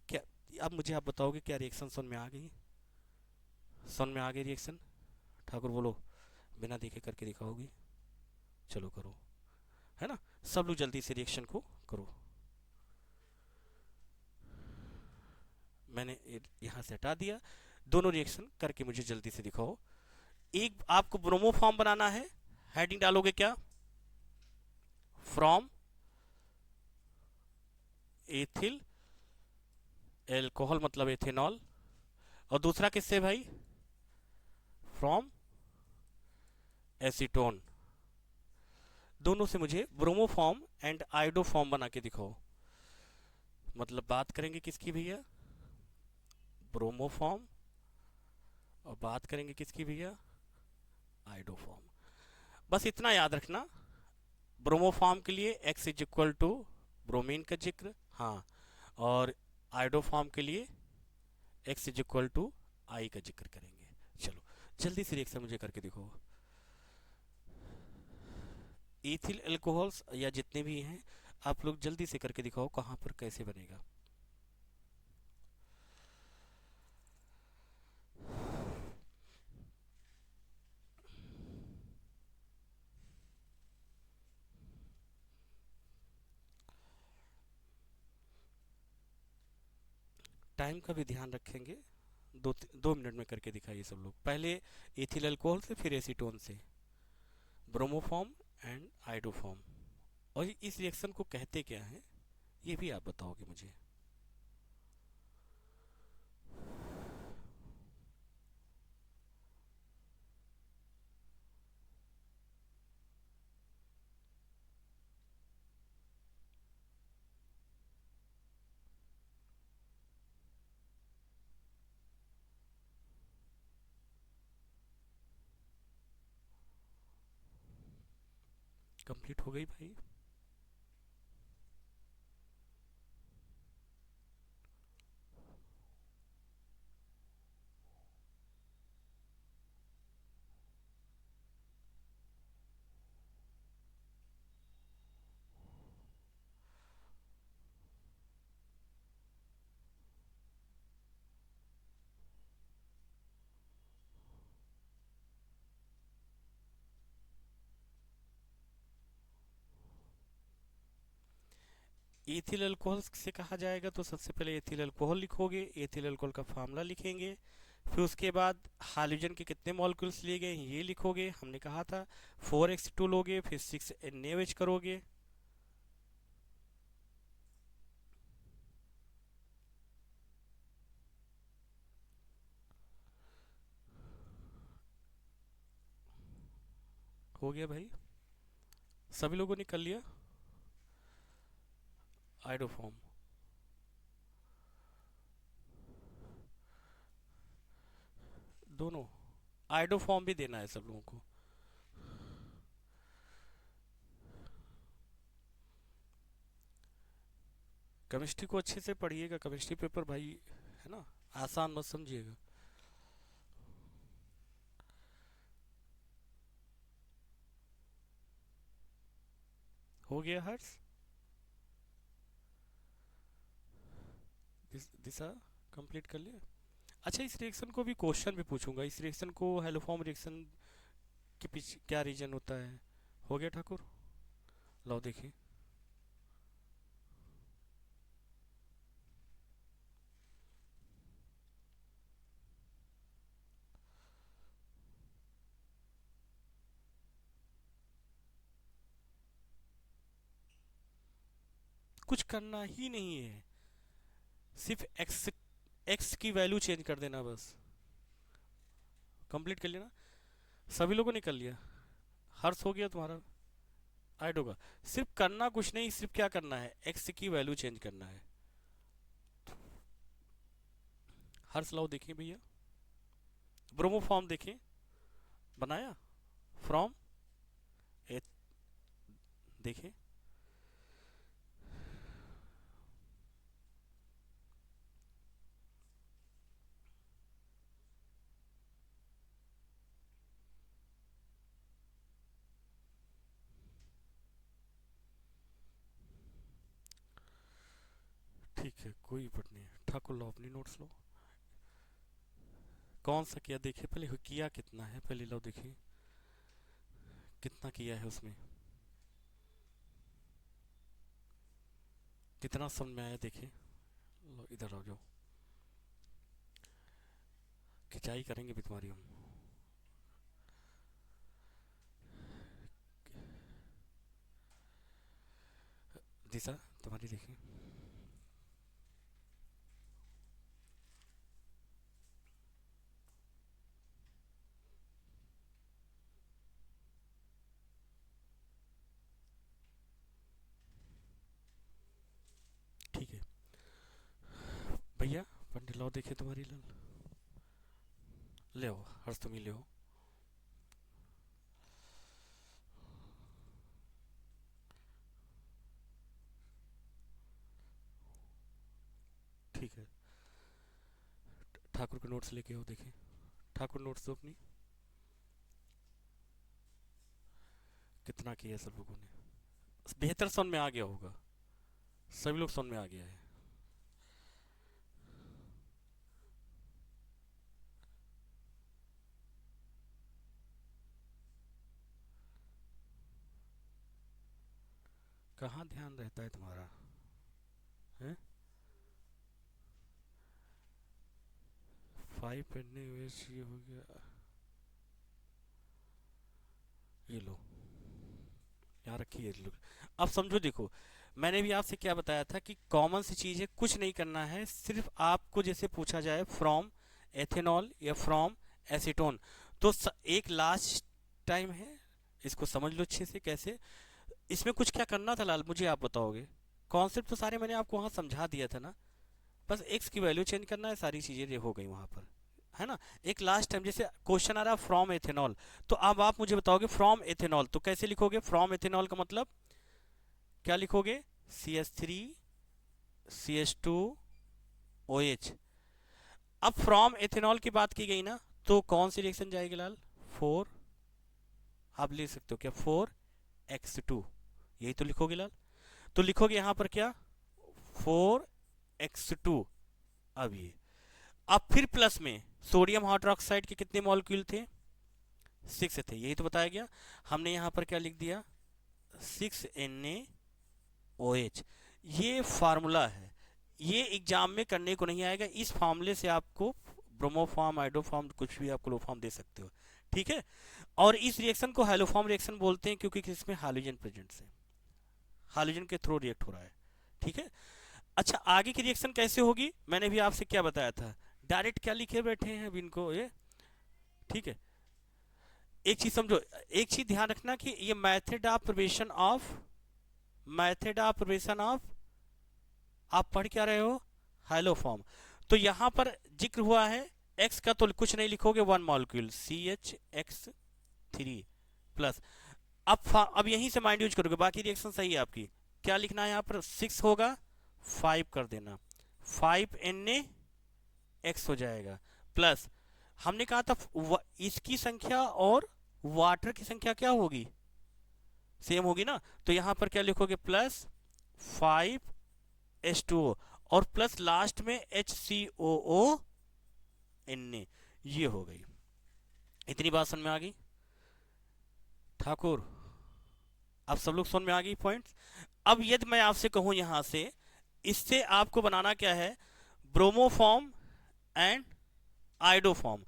क्या अब मुझे आप बताओगे क्या रिएक्शन समझ में आ गई? समझ में आ गई रिएक्शन? ठाकुर बोलो, बिना देखे करके दिखाओगी? चलो करो, है ना, सब लोग जल्दी से रिएक्शन को करो। मैंने यहां से हटा दिया, दोनों रिएक्शन करके मुझे जल्दी से दिखाओ। एक आपको ब्रोमो फॉर्म बनाना है, हेडिंग डालोगे क्या, फ्रॉम एथिल एल्कोहल मतलब एथेनॉल, और दूसरा किससे भाई, फ्रॉम एसीटोन। दोनों से मुझे bromo form and iodo form बना के दिखाओ। मतलब बात करेंगे किसकी भैया, ब्रोमो फॉर्म, और बात करेंगे किसकी भैया, आयोडो फॉर्म। बस इतना याद रखना, ब्रोमो फॉर्म के लिए X is equal to bromine का जिक्र, हाँ, और आयोडो फॉर्म के लिए X is equal to I का जिक्र करेंगे। चलो जल्दी से रिएक्शन मुझे करके दिखाओ। इथिल एल्कोहल्स या जितने भी हैं आप लोग जल्दी से करके दिखाओ कहाँ पर कैसे बनेगा। टाइम का भी ध्यान रखेंगे, 2 मिनट में करके दिखाइए सब लोग। पहले इथिल अल्कोहल से, फिर एसीटोन से, ब्रोमोफॉर्म एंड आयोडोफॉर्म। और इस रिएक्शन को कहते क्या है ये भी आप बताओगे मुझे। कंप्लीट हो गई भाई? एथिल अल्कोहल से कहा जाएगा तो सबसे पहले एथिल अल्कोहल लिखोगे, एथिल अल्कोहल का फार्मूला लिखेंगे, फिर उसके बाद हाइड्रोजन के कितने मॉलिक्यूल्स लिए गए ये लिखोगे, हमने कहा था 4x2 लोगे, फिर 6NaOH करोगे। हो गया भाई, सभी लोगों ने कर लिया आयोडोफॉर्म। दोनों आयोडोफॉर्म भी देना है सब लोगों को। केमिस्ट्री को अच्छे से पढ़िएगा, केमिस्ट्री पेपर भाई है ना, आसान मत समझिएगा। हो गया हर्ष? दिशा कंप्लीट कर लिया? अच्छा, इस रिएक्शन को भी क्वेश्चन भी पूछूंगा, इस रिएक्शन को हेलोफॉर्म रिएक्शन के पीछे क्या रीजन होता है। हो गया ठाकुर? लो देखिए, कुछ करना ही नहीं है, सिर्फ एक्स की वैल्यू चेंज कर देना बस। कंप्लीट कर लेना, सभी लोगों ने कर लिया? हर्ष हो गया तुम्हारा? ऐड होगा, सिर्फ करना कुछ नहीं, सिर्फ क्या करना है, एक्स की वैल्यू चेंज करना है। हर्ष लाओ देखें भैया, ब्रोमो फॉर्म देखें, बनाया फ्रॉम ए, देखें। ठीक है, कोई बट नहीं। ठाकुर लो अपनी नोट्स लो, कौन सा किया देखे पहले, किया कितना है पहले लो देखिए, कितना किया है उसमें, कितना समझ में आया देखिए। लो इधर आओ जाओ, खिंचाई करेंगे भी तुम्हारी हम। दिशा तुम्हारी देखिए, ठीक है भैया। पंडित लाओ देखिए तुम्हारी लाल, ले आओ हर्ष तुम ही ले आओ। ठीक है, ठाकुर के नोट्स लेके आओ देखिए, ठाकुर नोट्स दो अपनी, कितना किया सब लोगों ने, बेहतर समझ में आ गया होगा, सभी लोग समझ में आ गया है। कहाँ ध्यान रहता है तुम्हारा है? 5 पढ़ने हुए ये हो गया, ये लो यहाँ रखिए लोग। अब समझो देखो, मैंने भी आपसे क्या बताया था कि कॉमन सी चीज़ है, कुछ नहीं करना है, सिर्फ आपको जैसे पूछा जाए फ्रॉम एथेनॉल या फ्रॉम एसीटोन, तो एक लास्ट टाइम है, इसको समझ लो अच्छे से कैसे। इसमें कुछ क्या करना था लाल, मुझे आप बताओगे? कॉन्सेप्ट तो सारे मैंने आपको वहाँ समझा दिया था ना, बस एक्स की वैल्यू चेंज करना है, सारी चीज़ें हो गई वहाँ पर, है ना। एक लास्ट टाइम जैसे क्वेश्चन आ रहा है फ्रॉम एथेनॉल, तो अब आप मुझे बताओगे फ्रॉम एथेनॉल तो कैसे लिखोगे? फ्रॉम एथेनॉल का मतलब क्या लिखोगे? CH3CH2OH। अब फ्रॉम एथेनॉल की बात की गई ना, तो कौन सी रिएक्शन जाएगी लाल? 4, आप लिख सकते हो क्या 4x2, यही तो लिखोगे लाल। तो लिखोगे यहां पर क्या? 4x2। अब ये, अब फिर प्लस में सोडियम हाइड्रोक्साइड के कितने मॉलिक्यूल थे? 6 थे, यही तो बताया गया। हमने यहां पर क्या लिख दिया? 6Na OH। ये फार्मूला है, ये एग्जाम में करने को नहीं आएगा, इस फार्मूले से आपको ब्रोमोफॉर्म, आइडोफॉर्म, कुछ भी आप क्लोरोफॉर्म दे सकते हो, ठीक है। और इस रिएक्शन को हैलोफॉर्म रिएक्शन बोलते हैं, क्योंकि इसमें हाइड्रोजन प्रेजेंट है, हाइड्रोजन के थ्रू रिएक्ट हो रहा है, ठीक है। अच्छा, आगे की रिएक्शन कैसे होगी, मैंने भी आपसे क्या बताया था, डायरेक्ट क्या लिखे बैठे हैं अब इनको ये, ठीक है। एक चीज समझो, एक चीज ध्यान रखना कि ये मेथड ऑफ प्रिपरेशन ऑफ, आप पढ़ क्या रहे हो? हाइलोफॉर्म। तो यहां पर जिक्र हुआ है एक्स का, तो कुछ नहीं लिखोगे, 1 मॉलिक्यूल CHX3 प्लस। अब यहीं से माइंड यूज करोगे, बाकी रिएक्शन सही है आपकी। क्या लिखना है यहाँ पर? 6 होगा, 5 कर देना, 5Na हो जाएगा, प्लस हमने कहा था इसकी संख्या और वाटर की संख्या क्या होगी? सेम होगी ना। तो यहां पर क्या लिखोगे? प्लस 5H2O, और प्लस लास्ट में HCOONA, ये हो गई। इतनी बात समझ में आ गई ठाकुर? अब सब लोग समझ में आ गई पॉइंट्स? अब यदि मैं आपसे कहूं यहां से, इससे आपको बनाना क्या है? Bromoform and iodoform.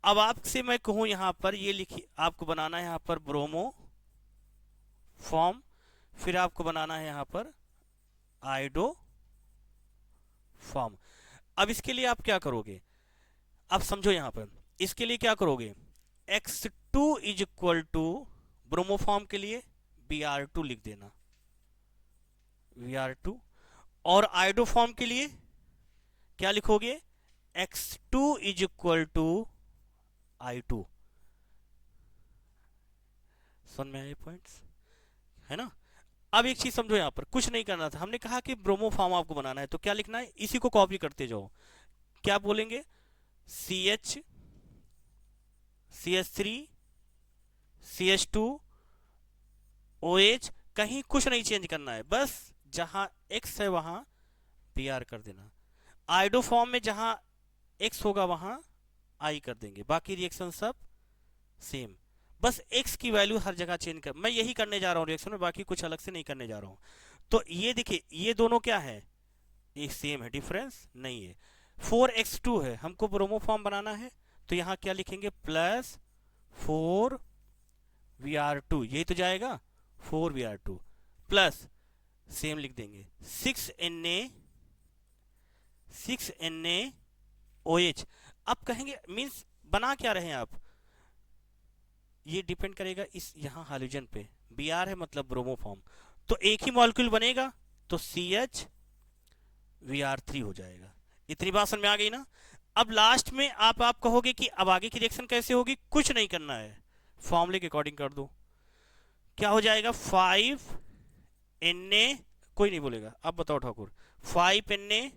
अब आपसे मैं कहूं यहां पर ये लिखिए, आपको बनाना है यहां पर ब्रोमो फॉर्म, फिर आपको बनाना है यहां पर आइडो फॉर्म। अब इसके लिए आप क्या करोगे? अब समझो यहां पर, इसके लिए क्या करोगे? X2 is equal to, bromoform के लिए Br2 लिख देना, Br2। और आइडोफॉर्म के लिए क्या लिखोगे? X2 is equal to I2। समझ में आए पॉइंट्स, है ना। अब एक चीज समझो, यहां पर कुछ नहीं करना था, हमने कहा कि ब्रोमो फॉर्म आपको बनाना है, तो क्या लिखना है, इसी को कॉपी करते जाओ। क्या बोलेंगे, CH CH3 CH2 OH, कहीं कुछ नहीं चेंज करना है, बस जहां X है वहां Br कर देना। आइडो फॉर्म में जहां X होगा वहां I कर देंगे, बाकी रिएक्शन सब सेम। बस X की वैल्यू हर जगह चेंज कर, मैं यही करने जा रहा हूँ रिएक्शन में, बाकी कुछ अलग से नहीं करने जा रहा हूँ। तो ये देखिए, ये दोनों क्या है, ये सेम है, डिफरेंस नहीं है। 4x2 है, हमको ब्रोमो फॉर्म बनाना है, तो यहाँ क्या लिखेंगे, प्लस 4Br2, यही तो जाएगा 4Br2 प्लस, सेम लिख देंगे 6Na OH। अब कहेंगे मीन्स बना क्या रहे हैं आप, ये डिपेंड करेगा इस यहाँ हाइड्रोजन पे, Br है मतलब ब्रोमो फॉर्म, तो एक ही मॉलिक्यूल बनेगा, तो CH Br3 हो जाएगा। इतनी बात समझ में आ गई ना। अब लास्ट में आप कहोगे कि अब आगे की रिएक्शन कैसे होगी, कुछ नहीं करना है, फॉर्मूले के अकॉर्डिंग कर दो। क्या हो जाएगा, 5Na, कोई नहीं बोलेगा, अब बताओ ठाकुर, 5Na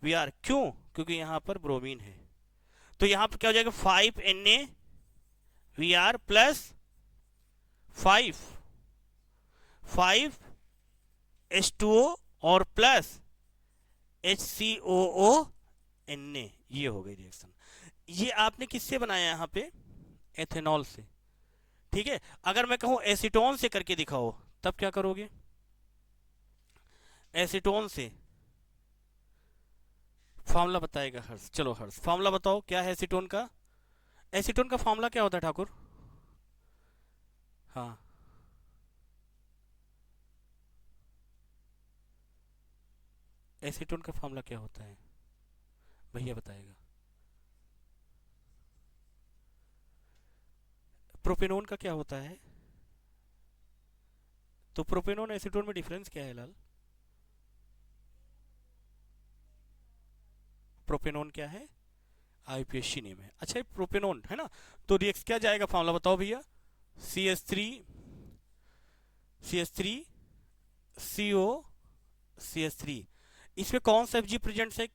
Br, क्यों, क्योंकि यहां पर ब्रोमीन है, तो यहां पर क्या हो जाएगा, 5Na Br प्लस 5H2O और प्लस HCOONA, ये हो गई रिएक्शन। ये आपने किससे बनाया यहाँ पे, एथेनॉल से, ठीक है। अगर मैं कहूं एसीटोन से करके दिखाओ, तब क्या करोगे, एसीटोन से फॉर्मूला बताएगा हर्ष, चलो हर्ष फॉर्मूला बताओ, क्या है एसीटोन का, एसीटोन का फॉर्मूला क्या होता है ठाकुर, हाँ एसीटोन का फॉर्मूला क्या होता है, भैया बताएगा। प्रोपेनोन का क्या होता है, तो प्रोपेनोन एसीटोन में डिफरेंस क्या है लाल, प्रोपेनोन क्या है, आईपीएससी नेम है, अच्छा ये प्रोपेनोन है ना। तो रिएक्ट क्या जाएगा, फॉर्मूला बताओ भैया, CH3 CO CH3, इसमें कौन सा एफजी प्रेजेंट है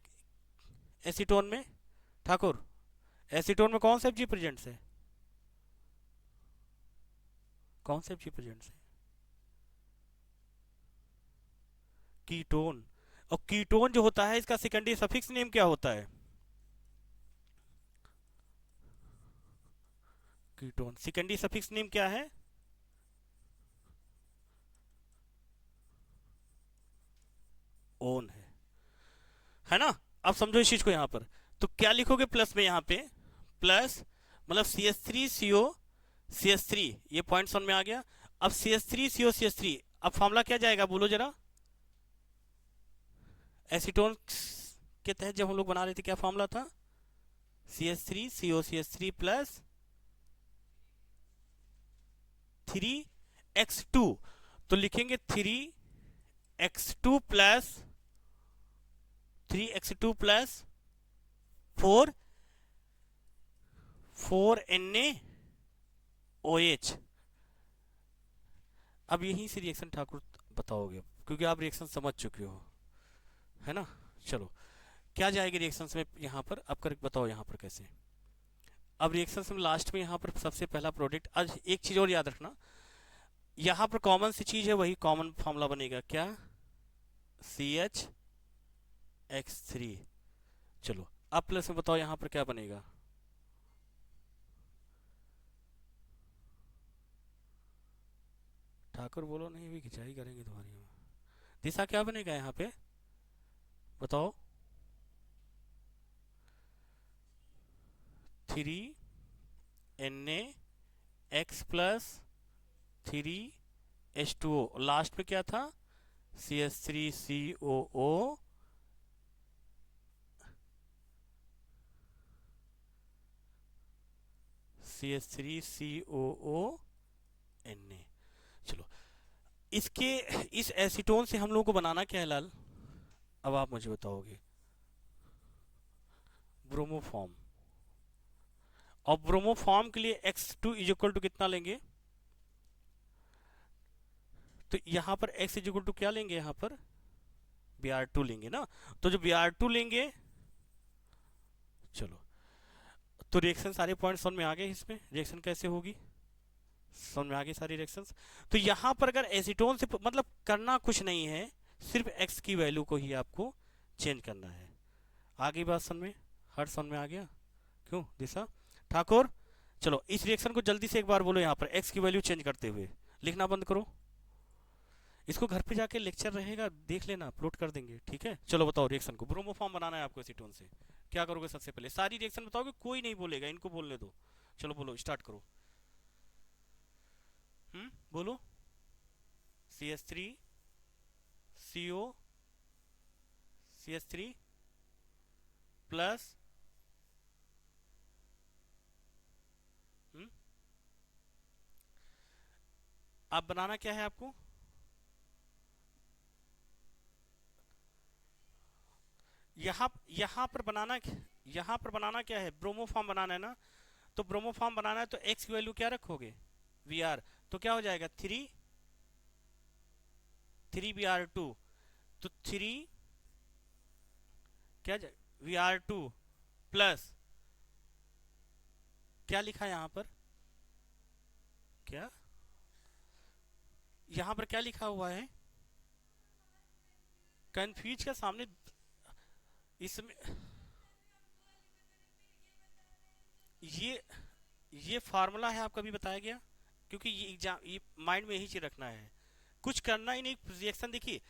एसीटोन में, ठाकुर एसीटोन में कौन सा एफजी प्रेजेंट है, कौन सा एफजी प्रेजेंट है, कीटोन। और कीटोन जो होता है इसका सेकेंडरी सफिक्स नेम क्या होता है, कीटोन सेकेंडरी सफिक्स नेम क्या है, ओन है ना। अब समझो इस चीज को यहाँ पर, तो क्या लिखोगे प्लस में, यहाँ पे प्लस मतलब CH3CO CH3, ये पॉइंट समझ में आ गया। अब CH3CO CH3, अब फॉर्मूला क्या जाएगा बोलो जरा, एसीटोन के तहत जब हम लोग बना रहे थे क्या फॉर्मूला था, CH3COCH3 प्लस 3x2, तो लिखेंगे 3x2 प्लस 4Na OH। अब यहीं से रिएक्शन ठाकुर बताओगे, क्योंकि आप रिएक्शन समझ चुके हो, है ना। चलो क्या जाएगी रिएक्शन में यहाँ पर, अब कर बताओ यहाँ पर कैसे। अब रिएक्शन में लास्ट में यहाँ पर सबसे पहला प्रोडक्ट, आज एक चीज और याद रखना, यहाँ पर कॉमन सी चीज है, वही कॉमन फॉर्मूला बनेगा, क्या, CH3। चलो अब प्लस में बताओ यहाँ पर क्या बनेगा, ठाकुर बोलो नहीं, भी खिंचाई करेंगे तुम्हारी, दिशा क्या बनेगा यहाँ पे बताओ, 3Na x plus 3H2O, last में क्या था, CH3COO Na। चलो इसके इस एसीटोन से हम लोगों को बनाना क्या है लाल, अब आप मुझे बताओगे, ब्रोमोफॉर्म, और ब्रोमोफॉर्म के लिए x2 इज इक्वल टू कितना लेंगे, तो यहाँ पर x इज इक्वल टू क्या लेंगे, यहाँ पर Br2 लेंगे ना। तो जो Br2 लेंगे, चलो, तो रिएक्शन सारे पॉइंट समझ में आ गए, इसमें रिएक्शन कैसे होगी समझ में आ गई सारी रिएक्शंस। तो यहाँ पर अगर एसीटोन से मतलब करना कुछ नहीं है, सिर्फ x की वैल्यू को ही आपको चेंज करना है। आगे बात समझ में, हर समझ में आ गया, क्यों दिशा ठाकुर। चलो इस रिएक्शन को जल्दी से एक बार बोलो, यहाँ पर x की वैल्यू चेंज करते हुए, लिखना बंद करो। इसको घर पे जाके लेक्चर रहेगा, देख लेना, अपलोड कर देंगे, ठीक है। चलो बताओ रिएक्शन को, ब्रोमोफॉर्म बनाना है आपको एसीटोन से, क्या करोगे सबसे पहले, सारी रिएक्शन बताओगे, कोई नहीं बोलेगा, इनको बोलने दो। चलो बोलो, स्टार्ट करो। बोलो। CH3 CO CH3 प्लस अब बनाना क्या है आपको, यहाँ यहाँ पर बनाना क्या है, ब्रोमोफॉर्म बनाना है ना। तो ब्रोमोफॉर्म बनाना है तो x की वैल्यू क्या रखोगे, Br, तो क्या हो जाएगा 3Br2, तो 3 क्या Br2 प्लस क्या लिखा है यहाँ पर, क्या यहाँ पर क्या लिखा हुआ है, कंफ्यूज का सामने इसमें ये फार्मूला है आपका भी बताया गया, क्योंकि ये एग्जाम, ये माइंड में यही चीज रखना है, कुछ करना ही नहीं। रिएक्शन देखिए,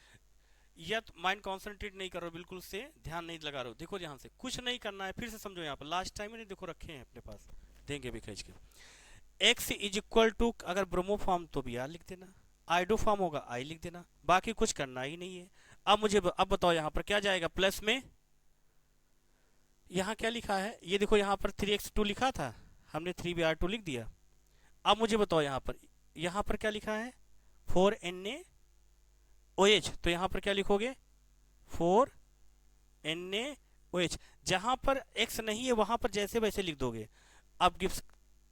या तो माइंड कॉन्सेंट्रेट नहीं करो, बिल्कुल से ध्यान नहीं लगा रहे हो, देखो ध्यान से, कुछ नहीं करना है, फिर से समझो, यहाँ पर लास्ट टाइम मैंने देखो रखे हैं अपने पास, देंगे भी खींच के। x इज इक्वल टू, अगर ब्रोमोफॉर्म तो Br लिख देना, आइडोफॉर्म होगा I लिख देना, बाकी कुछ करना ही नहीं है। अब बताओ यहाँ पर क्या जाएगा, प्लस में यहाँ क्या लिखा है, ये देखो यहाँ पर 3x2 लिखा था, हमने 3Br2 लिख दिया। अब मुझे बताओ यहाँ पर क्या लिखा है, 4NaOH, तो यहाँ पर क्या लिखोगे 4NaOH, जहां पर x नहीं है वहां पर जैसे वैसे लिख दोगे। अब गिब्स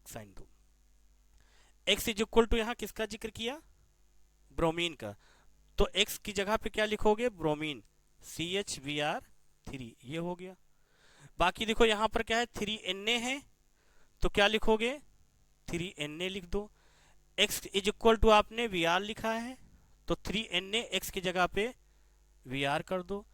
साइन दो, x इज इक्वल टू यहाँ किसका जिक्र किया, ब्रोमीन का, तो x की जगह पे क्या लिखोगे, ब्रोमीन, CHBr3, ये हो गया। बाकी देखो यहाँ पर क्या है, 3Na है, तो क्या लिखोगे 3Na लिख दो। x इज इक्वल टू आपने Vr लिखा है, तो 3Na x की जगह पे Vr कर दो,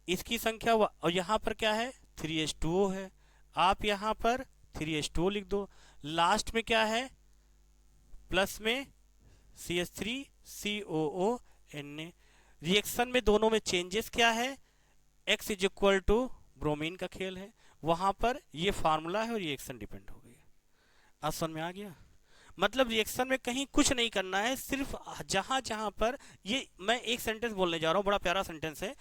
इसकी संख्या और यहाँ पर क्या है 3H2O है, आप यहाँ पर 3H2O लिख दो। लास्ट में क्या है, प्लस में CH3COONa। रिएक्शन में दोनों में चेंजेस क्या है, x is equal to bromine का खेल है, वहां पर ये फार्मूला है और रिएक्शन डिपेंड हो गई। अब समझ में आ गया, मतलब रिएक्शन में कहीं कुछ नहीं करना है, सिर्फ जहां जहां पर, ये मैं एक सेंटेंस बोलने जा रहा हूं, बड़ा प्यारा सेंटेंस है,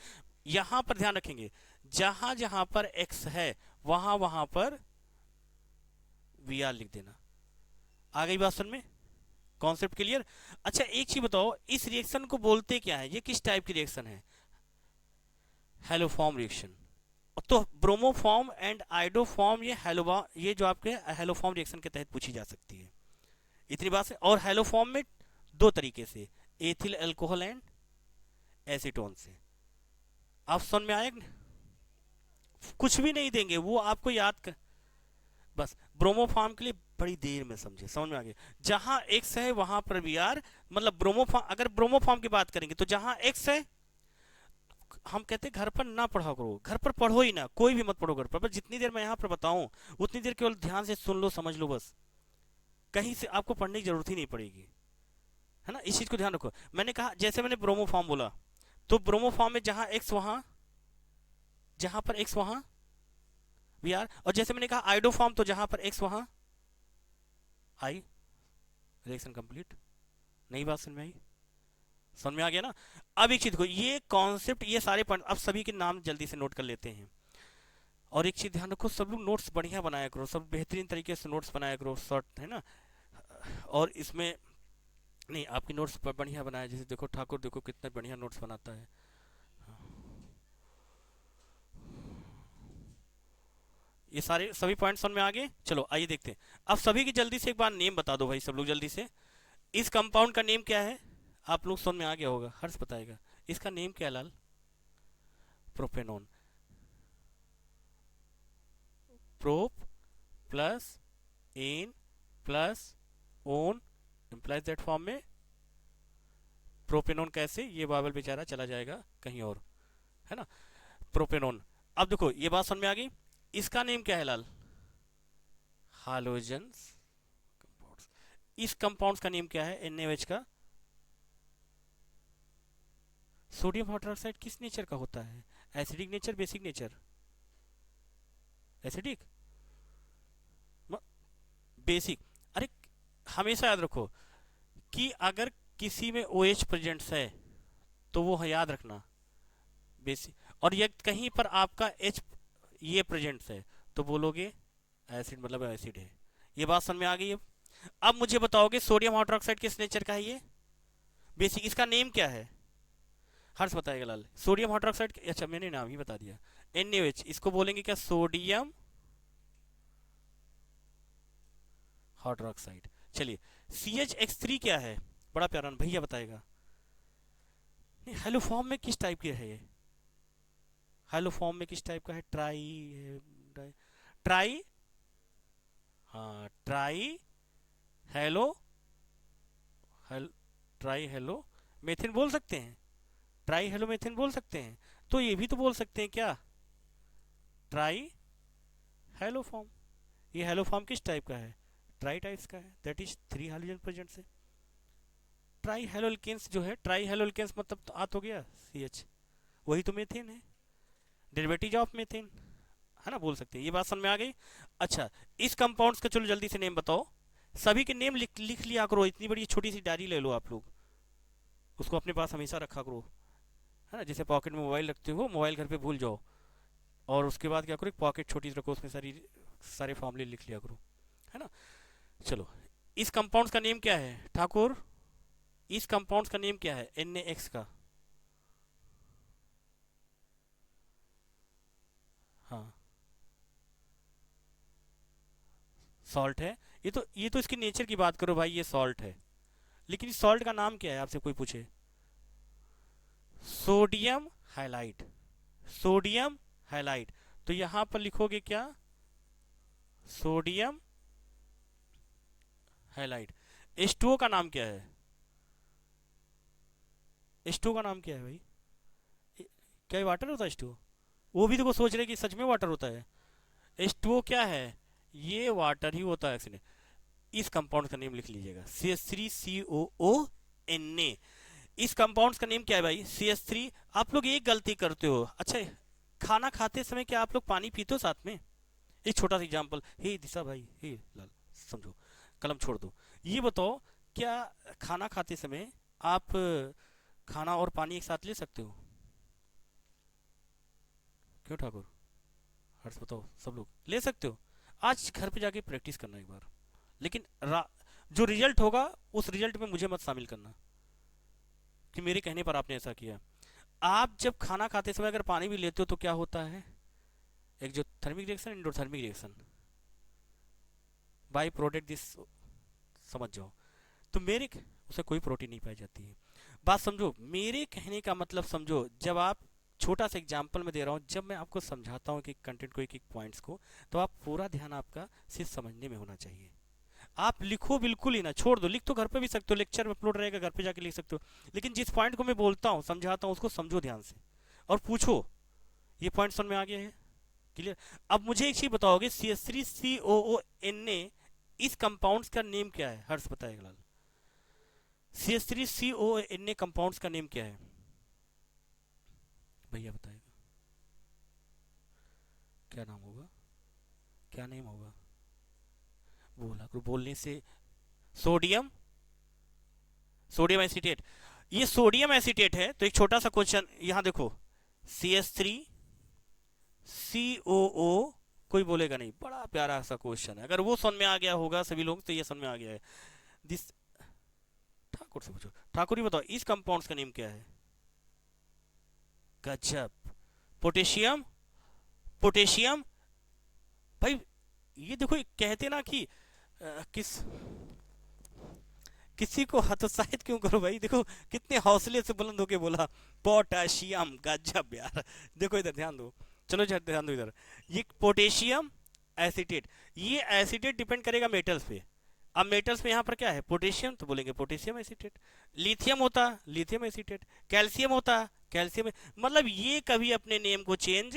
यहां पर ध्यान रखेंगे, जहां जहां पर x है वहां वहां पर Vr लिख देना। आ गई बात समझ में, कॉन्सेप्ट क्लियर। अच्छा एक चीज बताओ, इस रिएक्शन को बोलते क्या है, ये किस टाइप की रिएक्शन है, हेलोफॉर्म रिएक्शन। तो ब्रोमोफॉर्म एंड आइडोफॉर्म, ये जो आपके हेलोफॉर्म रिएक्शन के तहत पूछी जा सकती है, इतनी बात है। और हेलोफॉर्म में दो तरीके से, एथिल अल्कोहल एंड एसीटोन से। आप समझ में आए, कुछ भी नहीं देंगे वो आपको याद कर, बस ब्रोमोफॉर्म के लिए बड़ी देर में समझे, समझ में आ गया, जहां एक्स है वहां पर Br, मतलब ब्रोमोफॉर्म, अगर ब्रोमोफॉर्म की बात करेंगे तो जहां एक्स है, हम कहते हैं घर पर ना पढ़ा करो, घर पर पढ़ो ही ना, कोई भी मत पढ़ो घर पर, बस जितनी देर मैं यहाँ पर बताऊं उतनी देर केवल ध्यान से सुन लो, समझ लो, बस कहीं से आपको पढ़ने की जरूरत ही नहीं पड़ेगी, है ना। इस चीज को ध्यान रखो, मैंने कहा जैसे मैंने ब्रोमोफॉर्म बोला, तो ब्रोमोफॉर्म में जहां एक्स वहां, जहां पर एक्स वहां Br, और जैसे मैंने कहा आइडोफॉर्म, तो जहां पर एक्स वहां I, रिएक्शन कंप्लीट। नई बात समझ में आई, समझ में आ गया ना। अब एक चीज को, ये कॉन्सेप्ट, ये सारे पॉइंट अब सभी के नाम जल्दी से नोट कर लेते हैं। और एक चीज ध्यान रखो, सब लोग नोट्स बढ़िया बनाया करो, सब बेहतरीन तरीके से नोट्स बनाया करो, शॉर्ट है ना। और इसमें नहीं, आपकी नोट्स बढ़िया बनाया, जैसे देखो ठाकुर, देखो कितना बढ़िया नोट्स बनाता है, ये सारे सभी पॉइंट्स समझ में आ गए। चलो आइए देखते हैं। अब सभी की जल्दी से एक बार नेम बता दो भाई, सब लोग जल्दी से। इस कंपाउंड का नेम क्या है? आप लोग समझ में आ गया होगा, हर्ष बताएगा। इसका नेम क्या है लाल? Propanone. Prop plus ene plus one implies that form में प्रोपेनोन। कैसे? ये बाबल बेचारा चला जाएगा कहीं और, है ना। प्रोपेनोन। अब देखो ये बात समझ में आ गई। इसका नेम क्या है लाल? हालोजेंस कंपाउंड्स। इस कंपाउंड्स का नेम क्या है NaOH का? सोडियम हाइड्रोक्साइड किस नेचर का होता है? Acidic nature, basic nature? Acidic, basic. अरे हमेशा याद रखो कि अगर किसी में OH प्रेजेंट है तो वो याद रखना बेसिक, और ये कहीं पर आपका H ये प्रेजेंट है तो बोलोगे एसिड, मतलब एसिड है। ये बात समझ में आ गई। अब मुझे बताओगे सोडियम हाइड्रोक्साइड किस नेचर का है? ये बेसिक। इसका नेम क्या है? हर्ष बताएगा लाल। सोडियम हाइड्रोक्साइड, अच्छा मैंने नाम ही बता दिया, NaOH। इसको बोलेंगे क्या? Sodium hydroxide. चलिए CHX3 क्या है? बड़ा प्यारा भैया बताएगा। नहीं, हेलो फॉर्म में किस टाइप की है ये? हेलो फॉर्म में किस टाइप का है? ट्राई, हाँ try hello, hello try hello मेथिन बोल सकते हैं, ट्राई हेलो मेथिन बोल सकते हैं। तो ये भी तो बोल सकते हैं क्या? Try hello form. ये हेलो फॉर्म किस टाइप का है? ट्राई टाइप्स का है, दैट इज 3 हाइड्रोजन प्रेजेंट से। ट्राई हेलो एल्केन्स जो है, ट्राई हेलो एल्केन्स मतलब तो आ तो गया CH, वही तो मेथेन है, डेरिवेटिव ऑफ मेथेन, है ना, बोल सकते हैं। ये बात समझ में आ गई। अच्छा इस कंपाउंड्स का चलो जल्दी से नेम बताओ। सभी के नेम लिख लिया करो, इतनी बड़ी छोटी सी डायरी ले लो आप लोग, उसको अपने पास हमेशा रखा करो, है ना। जैसे पॉकेट में मोबाइल रखते हो, मोबाइल घर पे भूल जाओ, और उसके बाद क्या करो, एक पॉकेट छोटी सी रखो, उसमें सारे फॉर्मूले लिख लिया करो, है ना। चलो इस कंपाउंड्स का नेम क्या है ठाकुर? इस कंपाउंड्स का नेम क्या है NaX का? हाँ सॉल्ट है। ये तो इसकी नेचर की बात करो भाई, ये सॉल्ट है। लेकिन इस सॉल्ट का नाम क्या है आपसे कोई पूछे? Sodium highlight. Sodium highlight. तो यहां पर लिखोगे क्या? Sodium highlight. H2O का नाम क्या है? H2O का नाम क्या है भाई? क्या ये वाटर होता है H2O? वो भी तो को सोच रहे कि सच में वाटर होता है। H2O क्या है? ये वाटर ही होता है एक्चुअली। इस कंपाउंड का नेम लिख लीजिएगा, CH3COO Na। इस कंपाउंड का नेम क्या है भाई? CH3। आप लोग एक गलती करते हो। अच्छा खाना खाते समय क्या आप लोग पानी पीते हो साथ में? एक छोटा सा एग्जांपल, हे दिशा भाई, हे लाल, समझो, कलम छोड़ दो। ये बताओ, क्या खाना खाते समय आप खाना और पानी एक साथ ले सकते हो? क्यों ठाकुर? हर्ष बताओ, सब लोग ले सकते हो? आज घर पे जाके प्रैक्टिस करना एक बार। लेकिन जो रिजल्ट होगा उस रिजल्ट में मुझे मत शामिल करना कि मेरे कहने पर आपने ऐसा किया। आप जब खाना खाते समय अगर पानी भी लेते हो तो क्या होता है? एक जो thermic reaction, endothermic reaction, by product this, समझ जाओ। तो मेरे उसे कोई प्रोटीन नहीं पाई जाती है। बात समझो, मेरे कहने का मतलब समझो। जब आप, छोटा सा एग्जांपल मैं दे रहा हूँ, जब मैं आपको समझाता हूँ कि कंटेंट को, एक एक पॉइंट्स को, तो आप पूरा ध्यान आपका सिर्फ समझने में होना चाहिए। आप लिखो बिल्कुल ही ना, छोड़ दो। लिख तो घर पे भी सकते हो, लेक्चर में अपलोड रहेगा, घर पे जाके लिख सकते हो। लेकिन जिस पॉइंट को मैं बोलता हूँ, समझाता हूँ, उसको समझो ध्यान से और पूछो ये पॉइंट समझ में आ गया है? क्लियर? अब मुझे एक चीज बताओगे, CH3COO Na, इस कंपाउंड्स का नेम क्या है? हर्ष बताएगा लाल। CH3COO Na कंपाउंड्स का नेम क्या है? भैया बताएगा। क्या नाम होगा? क्या नेम होगा? बोला करो, बोलने से। Sodium, sodium acetate. ये सोडियम एसीटेट है। तो एक छोटा सा क्वेश्चन यहां देखो, CH3COO, कोई बोलेगा नहीं, बड़ा प्यारा सा क्वेश्चन है। अगर वो समझ में आ गया होगा सभी लोग तो ये समझ में आ गया है। दिस, ठाकुर से पूछो। ठाकुर ही बताओ इस कंपाउंड्स का नेम क्या है? गजब। पोटेशियम, पोटेशियम भाई ये देखो, कहते ना कि किसी को हतोत्साहित क्यों करो भाई, देखो कितने हौसले से बुलंद होके बोला पोटेशियम, गजब यार। देखो इधर ध्यान दो, चलो ध्यान दो इधर, ये पोटेशियम एसीटेट, ये एसीटेट डिपेंड करेगा मेटल्स पे। अब मेटल्स में यहाँ पर क्या है, पोटेशियम, तो बोलेंगे पोटेशियम एसीटेट। लिथियम होता लिथियम एसीटेट, कैल्शियम होता कैल्शियम, मतलब ये कभी अपने नेम को चेंज,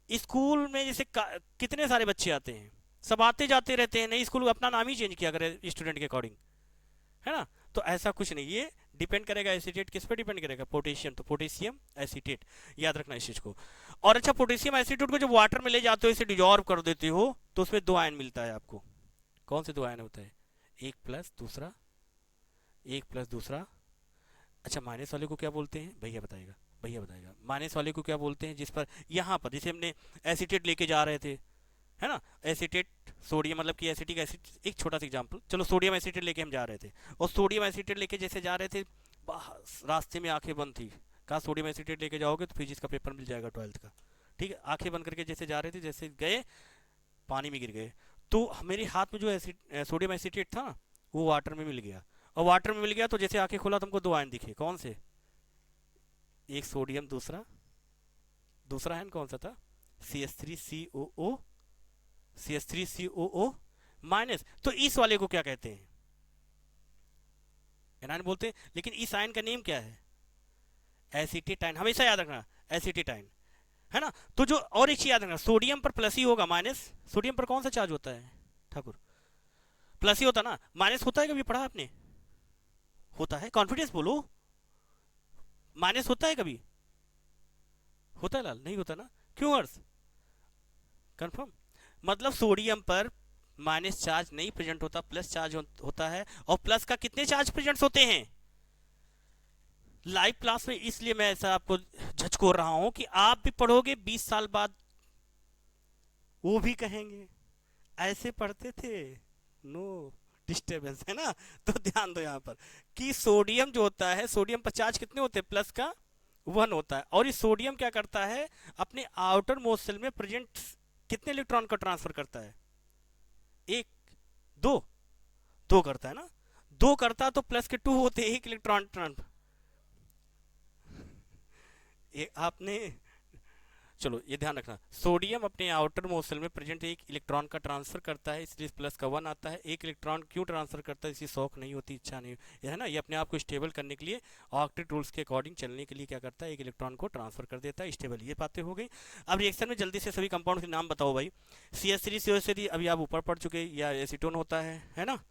स्कूल में जैसे कितने सारे बच्चे आते हैं, सब आते जाते रहते हैं, नई स्कूल अपना नाम ही चेंज किया करे स्टूडेंट के अकॉर्डिंग, है ना। तो ऐसा कुछ नहीं, ये डिपेंड करेगा एसीटेट किस पे डिपेंड करेगा, पोटेशियम, तो पोटेशियम एसीटेट, याद रखना इस चीज को। और अच्छा, पोटेशियम एसीटेट को जब वाटर में ले जाते हो, इसे डिजॉल्व कर देते हो, तो उसमें दो आयन मिलता है आपको। कौन से दो आयन होते हैं, एक प्लस दूसरा, एक प्लस दूसरा। अच्छा, माइनस वाले को क्या बोलते हैं, भैया बताएगा, भैया बताएगा माइनस वाले को क्या बोलते हैं, जिस पर यहाँ पर जैसे हमने एसीटेट लेके जा रहे थे, है ना, एसीटेट सोडियम, मतलब कि एसिटिक एसिड, एक छोटा सा एग्जांपल, चलो सोडियम एसीटेट लेके हम जा रहे थे, और सोडियम एसीटेट लेके जैसे जा रहे थे, रास्ते में आंखें बंद थी, कहा सोडियम एसीटेट लेके जाओगे तो फिजिक्स का पेपर मिल जाएगा 12th का, ठीक है, आंखें बंद करके जैसे जा रहे थे, जैसे गए पानी में गिर गए, तो मेरे हाथ में जो सोडियम एसीटेट था वो वाटर में मिल गया, और वाटर में मिल गया तो जैसे आंखें खोला तुमको दो आयन दिखे, कौन से, एक सोडियम, दूसरा दूसरा आयन कौन सा था, CH3COO, CH3COO माइनस। तो इस वाले को क्या कहते हैं, एनायन बोलते हैं, लेकिन इस आयन का नेम क्या है, एसिटेटाइन, हमेशा याद रखना एसिटेटाइन, है ना। तो जो और एक चीज याद रखना, सोडियम पर प्लस ही होगा, माइनस, सोडियम पर कौन सा चार्ज होता है ठाकुर, प्लस ही होता ना, माइनस होता है, कभी पढ़ा आपने, होता है, कॉन्फिडेंस बोलो, माइनस होता है कभी, होता है लाल, नहीं होता ना, क्यों अर्स, कंफर्म, मतलब सोडियम पर माइनस चार्ज नहीं प्रेजेंट होता, प्लस चार्ज होता है, और प्लस का कितने चार्ज प्रेजेंट होते हैं लाइव क्लास में, इसलिए मैं ऐसा आपको झचकोर रहा हूं कि आप भी पढ़ोगे 20 साल बाद, वो भी कहेंगे ऐसे पढ़ते थे, नो डिस्टर्बेंस, है ना। तो ध्यान दो यहाँ पर कि सोडियम जो होता है, सोडियम पर चार्ज कितने होते हैं, प्लस का 1 होता है, और ये सोडियम क्या करता है, अपने आउटर मोस्ट शेल में प्रेजेंट कितने इलेक्ट्रॉन का ट्रांसफर करता है, एक, दो, दो करता है ना, दो करता तो प्लस के 2 होते, एक इलेक्ट्रॉन ट्रांसफर, आपने, चलो ये ध्यान रखना, सोडियम अपने आउटर मोस्ट शेल में प्रेजेंट एक इलेक्ट्रॉन का ट्रांसफर करता है, इसलिए प्लस का 1 आता है, एक इलेक्ट्रॉन क्यों ट्रांसफर करता है, इसकी शौक नहीं होती, इच्छा नहीं, ये है ना, ये अपने आप को स्टेबल करने के लिए, ऑक्टेट रूल्स के अकॉर्डिंग चलने के लिए क्या करता है, एक इलेक्ट्रॉन को ट्रांसफर कर देता है, स्टेबल, ये बातें हो गई। अब रिएक्शन में जल्दी से सभी कंपाउंड के नाम बताओ भाई, CH3COO अभी आप ऊपर पढ़ चुके, या एसीटोन होता है ना।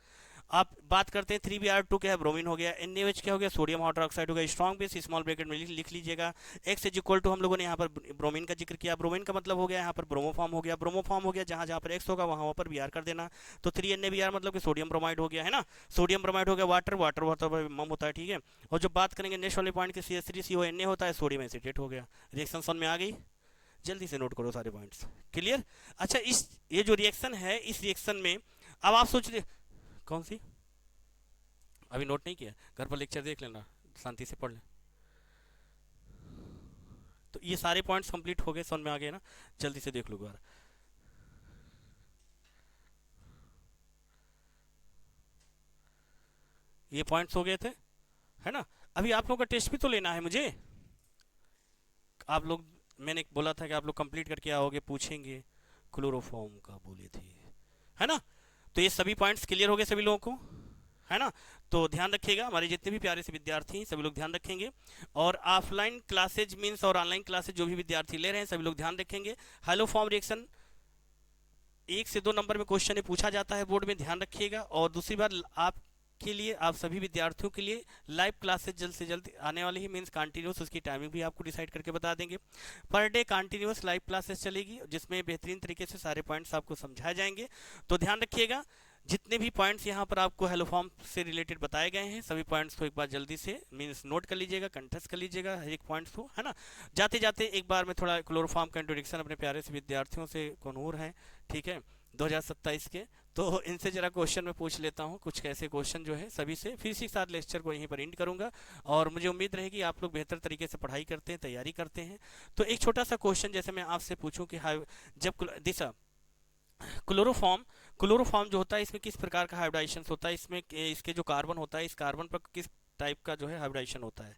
आप बात करते हैं 3Br2 क्या है, ब्रोमीन हो गया, NaOH क्या हो गया, सोडियम हाइड्रोक्साइड हो गया, स्ट्रॉन्ग बेस स्मॉल ब्रैकेट में लिख लीजिएगा, X इज इक्वल टू, हम लोगों ने यहाँ पर ब्रोमीन का जिक्र किया, ब्रोमीन का मतलब हो गया यहाँ पर ब्रोमोफॉर्म हो गया, ब्रोमोफॉर्म हो गया, जहाँ जहाँ पर X होगा वहाँ पर Br कर देना, तो 3NaBr मतलब कि सोडियम ब्रोमाइड हो गया, है ना, सोडियम ब्रोमाइड हो गया, वाटर वाटर वाटर मम होता है, ठीक है। और जब बात करेंगे नेक्स्ट वाले पॉइंट के CH3CONa होता है, सोडियम एसीटेट हो गया, रिएक्शन सन में आ गई, जल्दी से नोट करो सारे पॉइंट्स, क्लियर। अच्छा, इस ये जो रिएक्शन है, इस रिएक्शन में अब आप सोच रहे, कौन सी, अभी नोट नहीं किया, घर पर लेक्चर देख लेना, शांति से पढ़ ले। तो ये सारे पॉइंट्स कंप्लीट हो गए, समझ में आ गए ना, जल्दी से देख लो बार, ये पॉइंट्स हो गए थे, है ना। अभी आप लोगों का टेस्ट भी तो लेना है मुझे, आप लोग, मैंने बोला था कि आप लोग कंप्लीट करके आओगे, पूछेंगे क्लोरोफॉर्म का बोले थे, है ना। तो ये सभी पॉइंट्स क्लियर हो गए सभी लोगों को, है ना। तो ध्यान रखिएगा, हमारे जितने भी प्यारे से विद्यार्थी हैं सभी लोग ध्यान रखेंगे, और ऑफलाइन क्लासेज मीन्स और ऑनलाइन क्लासेज जो भी विद्यार्थी ले रहे हैं सभी लोग ध्यान रखेंगे। हेलो फॉर्म रिएक्शन 1 से 2 नंबर में क्वेश्चन पूछा जाता है बोर्ड में, ध्यान रखिएगा। और दूसरी बात, आपके लिए, आप सभी विद्यार्थियों के लिए लाइव क्लासेज जल्द से जल्द आने वाली ही, मीन्स कंटिन्यूस, उसकी टाइमिंग भी आपको डिसाइड करके बता देंगे। Per day continuous live classes चलेगी, जिसमें बेहतरीन तरीके से सारे पॉइंट्स आपको समझाए जाएंगे। तो ध्यान रखिएगा, जितने भी पॉइंट्स यहाँ पर आपको हेलो फॉर्म से रिलेटेड बताए गए हैं, सभी पॉइंट्स को एक बार जल्दी से मीन्स नोट कर लीजिएगा, कंटेस्ट कर लीजिएगा हर एक पॉइंट्स को, है ना। जाते जाते एक बार में थोड़ा क्लोरोफॉर्म का इंट्रोडक्शन अपने प्यारे से विद्यार्थियों से कौनूर है, ठीक है, 2027 के, तो इनसे जरा क्वेश्चन में पूछ लेता हूँ कुछ कैसे क्वेश्चन जो है सभी से, फिर इसी के साथ लेक्चर को यहीं पर एंड करूँगा। और मुझे उम्मीद रहेगी आप लोग बेहतर तरीके से पढ़ाई करते हैं, तैयारी करते हैं। तो एक छोटा सा क्वेश्चन जैसे मैं आपसे पूछूं कि जब दिशा क्लोरोफॉर्म, क्लोरोफॉर्म जो होता है इसमें किस प्रकार का हाइब्रिडाइजेशन होता है, इसमें इसके जो कार्बन होता है इस कार्बन पर किस टाइप का जो है हाइब्रिडाइजेशन होता है?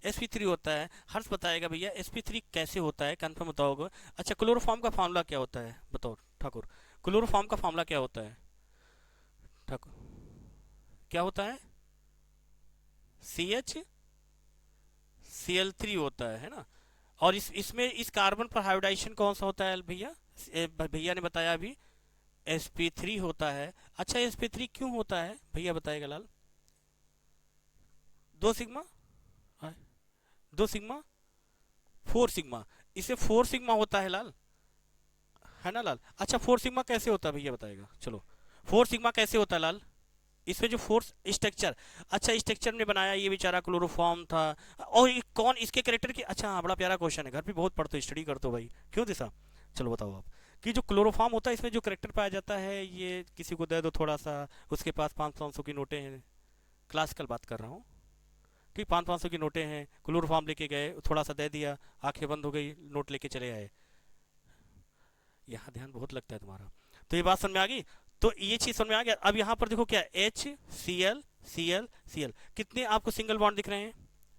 sp3 होता है। हर्ष बताएगा भैया sp3 कैसे होता है, कंफर्म बताओगे? अच्छा, क्लोरोफॉर्म का फार्मूला क्या होता है बताओ ठाकुर, क्लोरोफॉर्म का फार्मूला क्या होता है ठाकुर, क्या होता है? CH Cl3 होता है ना। और इसमें इस कार्बन पर हाइब्रिडाइजेशन कौन सा होता है भैया? भैया ने बताया अभी sp3 होता है। अच्छा, sp3 क्यों होता है भैया बताएगा लाल? दो सिग्मा, हाँ, दो सिग्मा, फोर सिग्मा, इसे फोर सिग्मा होता है लाल, है ना लाल? अच्छा, फोर सिग्मा कैसे होता है भैया बताएगा, चलो फोर सिग्मा कैसे होता है लाल? इसमें जो फोर्स स्ट्रक्चर, अच्छा स्ट्रक्चर ने बनाया ये बेचारा क्लोरोफॉर्म था। और ये कौन इसके करेक्टर की, अच्छा हाँ बड़ा प्यारा क्वेश्चन है, घर पे बहुत पढ़ते हो स्टडी करते हो भाई, क्यों दिशा? चलो बताओ आप, कि जो क्लोरोफॉर्म होता है इसमें जो करेक्टर पाया जाता है, ये किसी को दे दो थोड़ा सा, उसके पास 500 की नोटें हैं, क्लासिकल बात कर रहा हूँ, ठीक 500 की नोटें हैं, क्लोरोफॉर्म लेके गए, थोड़ा सा दे दिया, आंखें बंद हो गई, नोट लेके चले आए। यहाँ ध्यान बहुत लगता है तुम्हारा, तो ये बात समझ में आ गई। तो ये चीज समझ में आ गया। अब यहाँ पर देखो क्या, HCl कितने आपको सिंगल बॉन्ड दिख रहे हैं?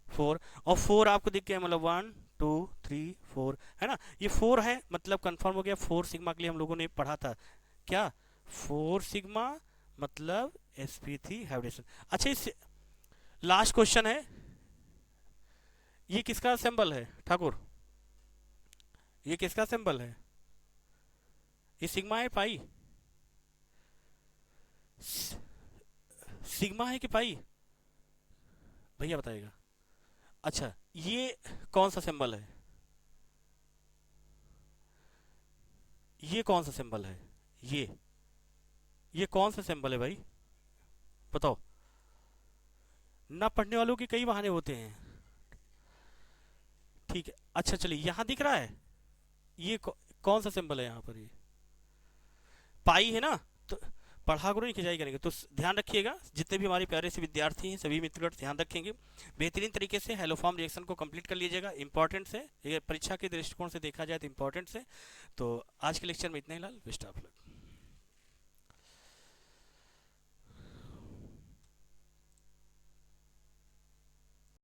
फोर। और फोर आपको दिख गया, मतलब 1 2 3 4, है ना? ये फोर है, मतलब कंफर्म हो गया। फोर सिग्मा के लिए हम लोगों ने पढ़ा था क्या, फोर सिग्मा मतलब sp3 हाइब्रिडेशन। अच्छा, इस लास्ट क्वेश्चन है, ये किसका सिंबल है ठाकुर? ये किसका सिंबल है? ये सिग्मा है पाई? सिग्मा है कि पाई भैया बताएगा? अच्छा, ये कौन सा सिंबल है? ये कौन सा सिंबल है? ये ये कौन सा सिंबल है भाई बताओ? ना पढ़ने वालों के कई बहाने होते हैं। ठीक है, अच्छा चलिए, यहाँ दिख रहा है ये कौन सा सिंबल है यहाँ पर? ये पाई है ना। तो पढ़ा करो, नहीं खिंचाई करेंगे तो ध्यान रखिएगा, जितने भी हमारे प्यारे से विद्यार्थी हैं सभी मित्रगण ध्यान रखेंगे, बेहतरीन तरीके से हेलोफॉर्म रिएक्शन को कंप्लीट कर लीजिएगा। इंपॉर्टेंट है, ये परीक्षा के दृष्टिकोण से देखा जाए तो इंपॉर्टेंट है। तो आज के लेक्चर में इतना ही लाल, बेस्ट ऑफ लक।